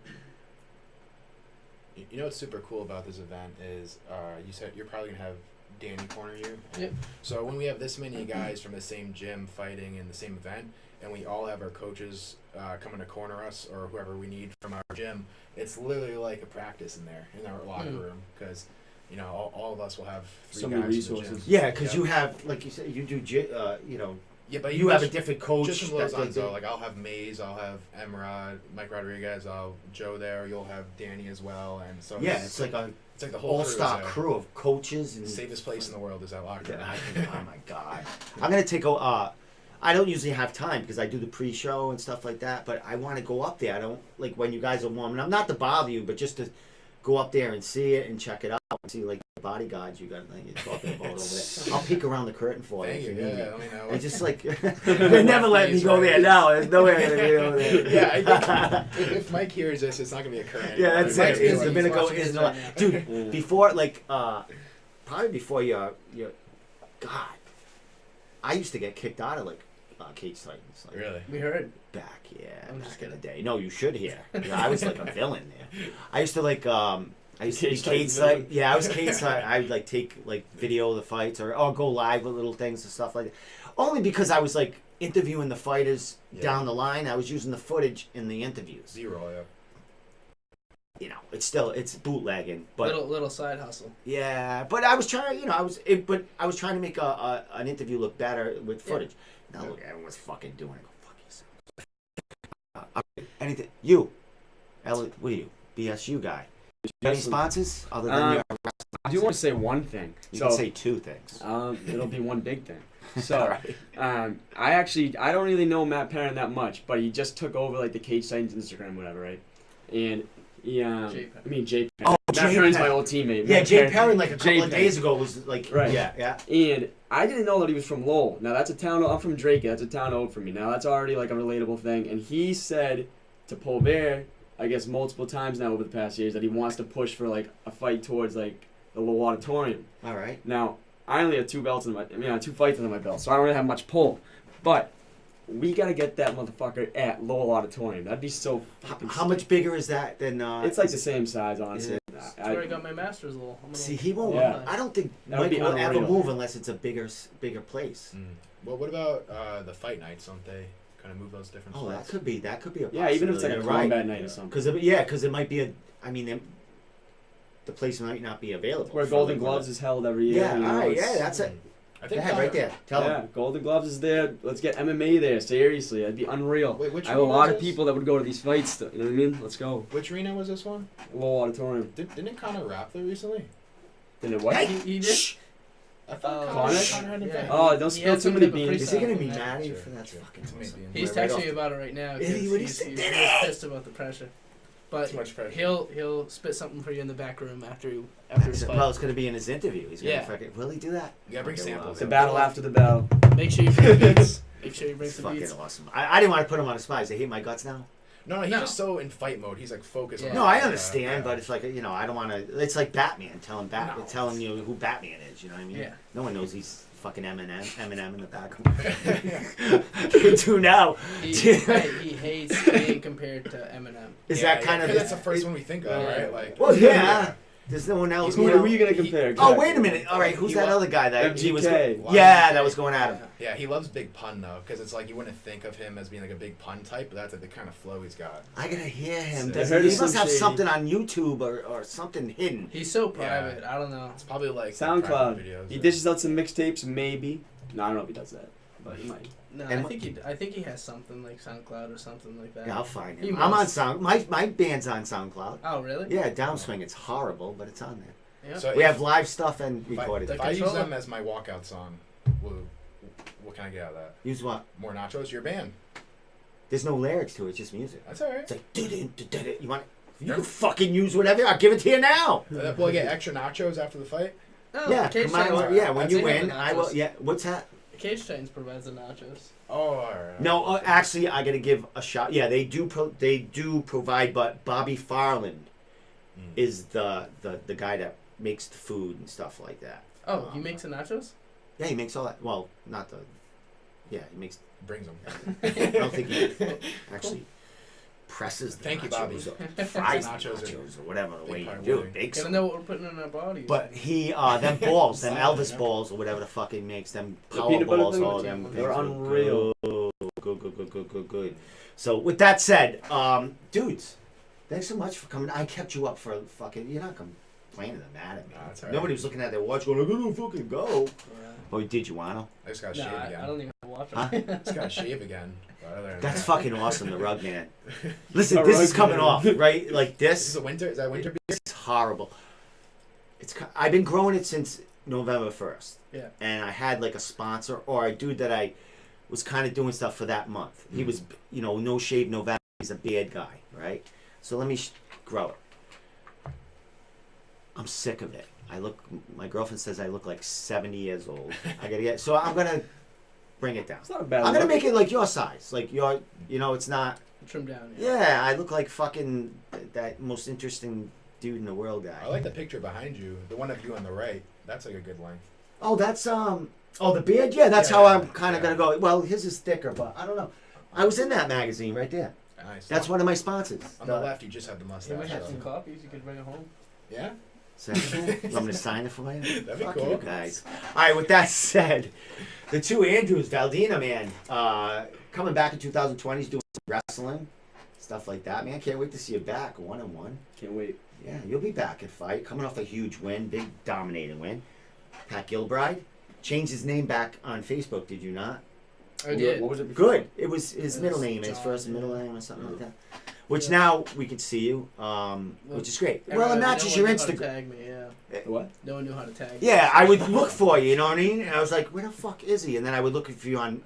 You know what's super cool about this event is you said you're probably gonna have Danny corner you.
Yep.
So when we have this many guys from the same gym fighting in the same event, and we all have our coaches coming to corner us or whoever we need from our gym, it's literally like a practice in there in our locker room because all of us will have three
So
guys
many
in the gym.
resources.
Yeah, because
Yep.
you have, like you said, you do.
Yeah, but
You have a different coach.
Just from
that
Lauzon,
does
though,
it.
like I'll have Maze, I'll have Emrod, Mike Rodriguez, I'll Joe there. You'll have Danny as well, and so
Yeah, it's like a
it's like the whole
all-star
crew.
crew of coaches and
Safest place in the world is that locker room.
Yeah, oh my god! I'm gonna take a. I don't usually have time because I do the pre-show and stuff like that. But I want to go up there. I don't like when you guys are warming up. Not to bother you, but just to go up there and see it and check it out and see like the bodyguards you got like you're talking about over there. I'll peek around the curtain for
Thank
you.
you.
If you need
Yeah,
me.
let me know.
It's just like they never let me go there. No, there's no way I'm gonna be over there.
Yeah, I think if Mike hears this, it's not gonna be a current.
Yeah, that's
Mike's
it.
busy.
It's
He's
Domenico
watching
is
this
no,
right now.
dude. Before like probably before your God, I used to get kicked out of like Cage Titans. Like,
Really?
We heard.
back,
I'm
back
just
in the
kidding.
day. No, you should hear. Yeah, I was like a villain there. I used to like I used to be
Cage
Cage
Titans
Site.
villain.
Yeah, I was Cage Site. I would like take like video of the fights or go live with little things and stuff like that. Only because I was like interviewing the fighters down the line. I was using the footage in the interviews.
Zero, yeah.
You know, it's bootlegging, but
Little side hustle.
yeah. But I was trying, I was trying to make an interview look better with footage. Now look, everyone's fucking doing it. Go fuck yourself. Anything you, Elliot? What are you? BSU guy. Any sponsors other than your?
I do want to say one thing.
You
So,
can say two things.
it'll be one big thing.
All
So,
right.
I don't really know Matt Perrin that much, but he just took over like the Cage Titans Instagram, whatever, right? And he, Jay Perrin.
Oh,
Matt
Jay
Perrin's my
Perrin.
old teammate.
Yeah,
Matt
Jay Perrin like a
Jay
couple of
Perrin.
days ago was like,
Right.
yeah.
And I didn't know that he was from Lowell. Now that's a town. I'm from Drake. That's a town over for me. Now that's already like a relatable thing. And he said to Polvert, I guess multiple times now over the past years, that he wants to push for like a fight towards like the Lowell Auditorium.
All right.
Now I only have two fights under my belt, so I don't really have much pull. But we gotta get that motherfucker at Lowell Auditorium. That'd be so fucking
How much bigger is that than?
It's like the same size, honestly.
That's where I got my master's little.
See, he won't.
Yeah.
I don't think
That would
Mike
be
will ever
unreal.
move unless it's a bigger place.
Well, what about the fight nights? Don't they kind of move those different
Oh, that
spots?
could be a possibility.
Yeah, even if it's like a
You're right.
combat night or something.
Because it might be a. I mean, the place might not be available.
Where
for,
Golden
like,
Gloves is held every year.
Yeah,
you know,
all right,
it's-
yeah, that's it.
I
Go
think
ahead, right there. Tell
Yeah,
him.
Golden Gloves is there. Let's get MMA there. Seriously, that'd be unreal.
Wait, which
I have a
arena
lot
was
of
this?
people that would go to these fights. You know what I mean? Let's go.
Which arena was this one?
Lowell Auditorium.
Didn't Connor rap there recently?
Then it what?
Hey,
He did.
shh.
I thought
Connor?
Connor had him
Yeah.
back.
Oh, don't
He
spill
had
too
some
many
type of
beans.
Is he gonna be
Yeah,
mad at you
sure,
for that
sure.
fucking
Too many
awesome?
beans.
He's
Right
texting
off.
me about it right now. 'Cause
What
he's
did
really
it?
pissed about the pressure. But
Too much pressure.
he'll spit something for you in the back room after his fight.
Well, it's gonna be in his interview. He's gonna
Yeah.
fucking. Will he do that?
Yeah, bring
Okay,
samples.
The battle after the battle.
Make sure you bring the beats. Make sure you bring
It's
some
fucking
beats.
awesome. I didn't want to put him on a spot. They hate my guts now.
No, he's
No.
just so in fight mode. He's like focused.
Yeah.
on
No, I
that.
understand,
Yeah.
but it's like I don't want to. It's like Batman telling
No.
telling you who Batman is. You know what I mean?
Yeah.
No one knows he's fucking Eminem in the back. You do now.
He hates being compared to Eminem.
Is
Yeah,
that kind of?
that's the first one we think of,
Yeah.
right? Like,
Well, yeah. There's no one else.
Who
you know?
are you gonna compare?
Oh, wait a minute. All right, who's
He
that
wa-
other guy that he was?
MGK.
Yeah, that was going at him.
yeah, he loves big pun though, because it's like you wouldn't think of him as being like a big pun type, but that's like the kind of flow he's got.
I gotta hear him.
I
Does
heard
he
of
must
some
have
shady-
something on YouTube or something hidden.
He's so private. I don't know.
It's probably like
SoundCloud.
private videos.
He dishes out some mixtapes, maybe. No, I don't know if he does that, but he might.
No,
And
I think he has something like SoundCloud or something like that.
Yeah, I'll find
He
him. I'm on
must.
Sound. My band's on SoundCloud.
Oh really?
Yeah, Downswing. It's horrible, but it's on there.
Yeah.
So
We
if-
have live stuff and
if I,
recorded.
if I use
controller.
them as my walkout song, what can I get out of that?
Use what?
More nachos, your band.
There's no lyrics to it. It's just music.
That's all right.
It's like du-du-du-du-du. You want? You can fucking use whatever. I'll give it to you now.
Will I get extra nachos after the fight?
Oh,
Yeah,
Cage
come on.
Titans-
Yeah, when
I'd
you
say
win,
the
I will.
nachos.
Yeah, what's that?
Cage Titans provides the nachos.
Oh, all right.
No, actually, I gotta give a shot. Yeah, they do. They do provide, but Bobby Farland is the guy that makes the food and stuff like that.
Oh, he makes the nachos?
Yeah, he makes all that. Well, not the. Yeah, he makes.
brings them.
I don't think he actually presses the
Thank you,
nachos
Bobby.
or fries the
Nachos are
nachos or whatever the
big
way you
part of
do
winning.
it. Bakes
Gotta
them.
know what we're putting in our bodies.
But he, them balls, them
Solid,
Elvis
yeah.
balls or whatever the fuck he makes, them
The
power
peanut butter
balls,
thing?
all them things.
They're
are
unreal.
Good. So with that said, dudes, thanks so much for coming. I kept you up for fucking. You're not complaining or mad at me.
Nah, that's all right.
Nobody was looking at their watch going, I gotta fucking go.
yeah.
Oh, did you wanna?
I just got to
No,
shave again.
I don't even watch
Huh?
it.
Just got to shave again. But other than
That's
that-
fucking awesome, the rug man. Listen,
The
this
rug
is coming
man.
off, right? Like
This is
this.
a winter. Is that winter beer?
It's horrible. I've been growing it since November 1st.
Yeah.
And I had like a sponsor or a dude that I was kind of doing stuff for that month. He was, No Shave November. He's a bad guy, right? So let me grow it. I'm sick of it. My girlfriend says I look like 70 years old. I gotta get, so I'm gonna bring it down.
It's not a bad
I'm gonna
look.
make it like your size, like your, it's not.
Trim down.
Yeah, I look like fucking that most interesting dude in the world guy.
I like the picture behind you. The one of you on the right. That's like a good length.
Oh, that's the beard. Yeah, that's how I'm kind of gonna go. Well, his is thicker, but I don't know. I was in that magazine right there.
Nice.
That's one of my sponsors.
On the left, you just have the mustache.
You might have
so-
some copies. You could bring it home.
Yeah.
You want me to sign it for you?
That'd be
Fuck
cool.
you guys. All right, with that said, the two Andrews, Valdina, man, coming back in 2020, he's doing some wrestling, stuff like that, man. Can't wait to see you back, 1-1.
Can't wait.
Yeah, you'll be back at fight, coming off a huge win, big dominating win. Pat Gilbride changed his name back on Facebook, did you not?
I did.
What was it before?
Good. It was his
It
middle
was
name, his
John,
first and
yeah.
middle name or something like that. Which now we can see you, which is great. Well, it
Everyone-
matches
no
your
one knew how to
Instagram.
Tag me, yeah.
What?
No one knew how to tag. me.
Yeah, I would look for you, you know what I mean? And I was like, where the fuck is he? And then I would look for you on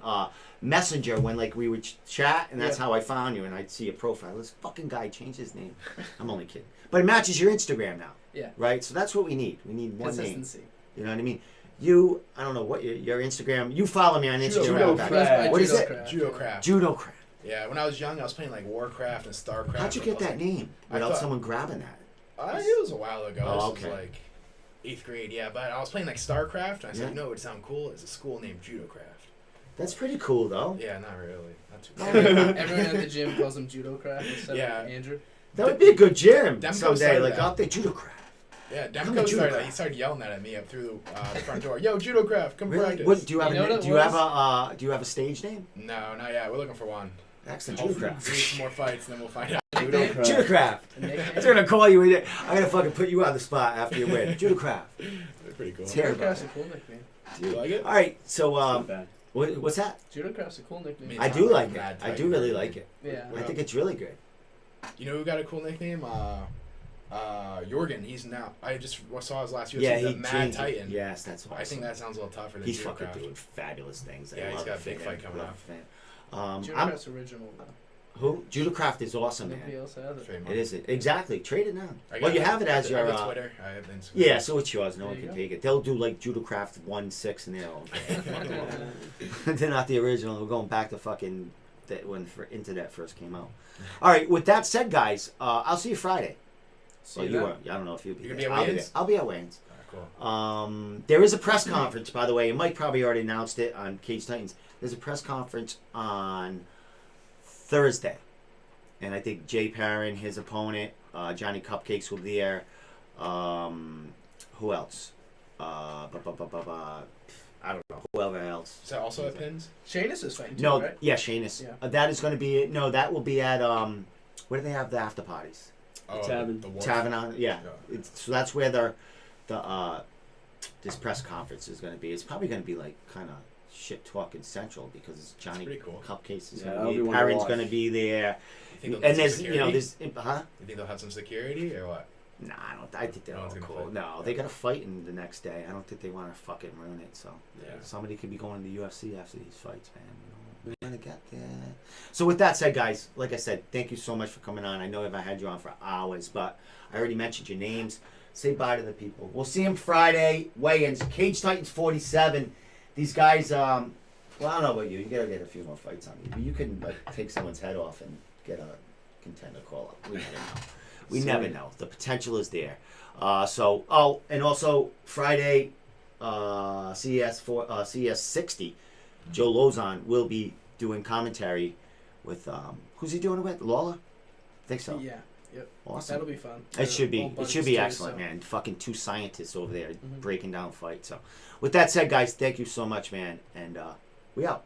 Messenger when like we would chat, and that's
Yeah.
how I found you. And I'd see your profile. This fucking guy changed his name. I'm only kidding. But it matches your Instagram now.
Yeah.
Right? So that's what we need. We need one name.
Consistency.
You know what I mean? You, I don't know what your Instagram, you follow me on Instagram.
Judo
back-
Craft.
What is it?
Judo craft.
Judo Craft.
Yeah, when I was young, I was playing like Warcraft and Starcraft.
How'd you get that name
I
without
thought-
someone grabbing that?
It was a while ago.
Oh,
This
okay.
was like 8th grade, yeah. But I was playing like Starcraft, and I said,
Yeah.
you know what would sound cool? It's a school named Judo Craft.
That's pretty cool, though.
Yeah, not really. Not too
Oh,
Everyone at the gym calls him Judo Craft instead
Yeah.
of Andrew.
That would be a good gym
Demko
someday.
started
Like
that.
out there, Judo Craft.
Yeah,
Come to
Demko
Judo
started.
Craft.
He started yelling that at me up through the front door. Yo, Judo Craft, come
Really?
practice.
What, do you have
You know
a
what
do
it
you have
was?
a do you have a stage name?
No, not yet. We're looking for one.
Excellent. Judo
Hopefully,
Craft.
do some more fights, and then we'll find out.
Judo Craft.
Judo Craft.
A nickname?
That's gonna call you. I'm gonna fucking put you on the spot after you win. Judo Craft.
They're pretty cool.
It's
Judo
terrible.
Craft's a cool nickname.
Do you like it?
All right. So
It's not bad.
what's that?
Judo Craft's a cool nickname.
Me
I
It's
do
not
like
like
it.
Mad
I
Titan.
do really like it.
Yeah.
I think it's really good.
You know who got a cool nickname? Jorgen. He's now. I just saw his last year.
Yeah,
He's
he
the Mad
changed it.
Titan.
Yes, that's awesome.
I think that sounds a little tougher than
He's
Judo
fucking
Craft.
doing fabulous things. I
Yeah, he's
love
got a
the
big
fan.
fight coming
Love
up.
the fan.
Judo
I'm,
Craft's original though.
who? Judo Craft is awesome,
Nobody
man.
else has it.
Trademark.
It is exactly. Trade it now.
I
Well,
got
you
it.
have it as
I
your.
have Twitter. I have Instagram.
Yeah, so it's yours. No
There
one
you
can
go.
take it. They'll do like Judo Craft 1-6 and they're They're not the original. We're going back to fucking when internet first came out. All right. With that said, guys, I'll see you Friday.
See
Well,
you
you
then.
were. I don't know if you'll be
You're
there.
gonna be at
I'll
Wayne's?
I'll be at Wayne's.
Alright, cool.
There is a press conference, by the way. And Mike probably already announced it on Cage Titans. There's a press conference on Thursday, and I think Jay Perrin, his opponent, Johnny Cupcakes will be there. Who else? I don't know. Whoever else.
Is that also at Pins?
Shayna's is fighting too,
No,
right?
yeah, Shayna's.
Yeah.
That is going to be that will be at where do they have the after parties?
Oh,
Tavern.
The Wharf.
Tavern on, yeah.
Yeah.
So that's where this press conference is going to be. It's probably going to be like kind of shit talking central because it's Johnny
pretty cool.
Cupcakes is
Yeah,
going
that'll
to
be
be.
one to
Perrin's
watch.
going to be there,
You think they'll
and
need
there's
some
you know
security?
there's
You think they'll have some security or what?
Nah, I don't. I think they're
No
all
one's gonna
cool.
fight.
No, they got to fight in the next day. I don't think they want to fucking ruin it. So
Yeah.
somebody could be going to the UFC after these fights, man. You know, we're gonna get there. So with that said, guys, like I said, thank you so much for coming on. I know if I had you on for hours, but I already mentioned your names. Say bye to the people. We'll see them Friday. Weigh-ins. Cage Titans 47. These guys. Well, I don't know about you. You gotta get a few more fights on you. But you can like take someone's head off and get a contender call up. We never know. We never know. The potential is there. And also Friday, CS 60. Joe Lauzon will be doing commentary with who's he doing it with? Lawler? I think so.
Yeah. Yep.
Awesome.
That'll be fun.
It should be.
All
It
buddies
should be
too,
excellent,
so-
man. Fucking two scientists over there
Mhm.
breaking down fights. So, with that said, guys, thank you so much, man, and we out.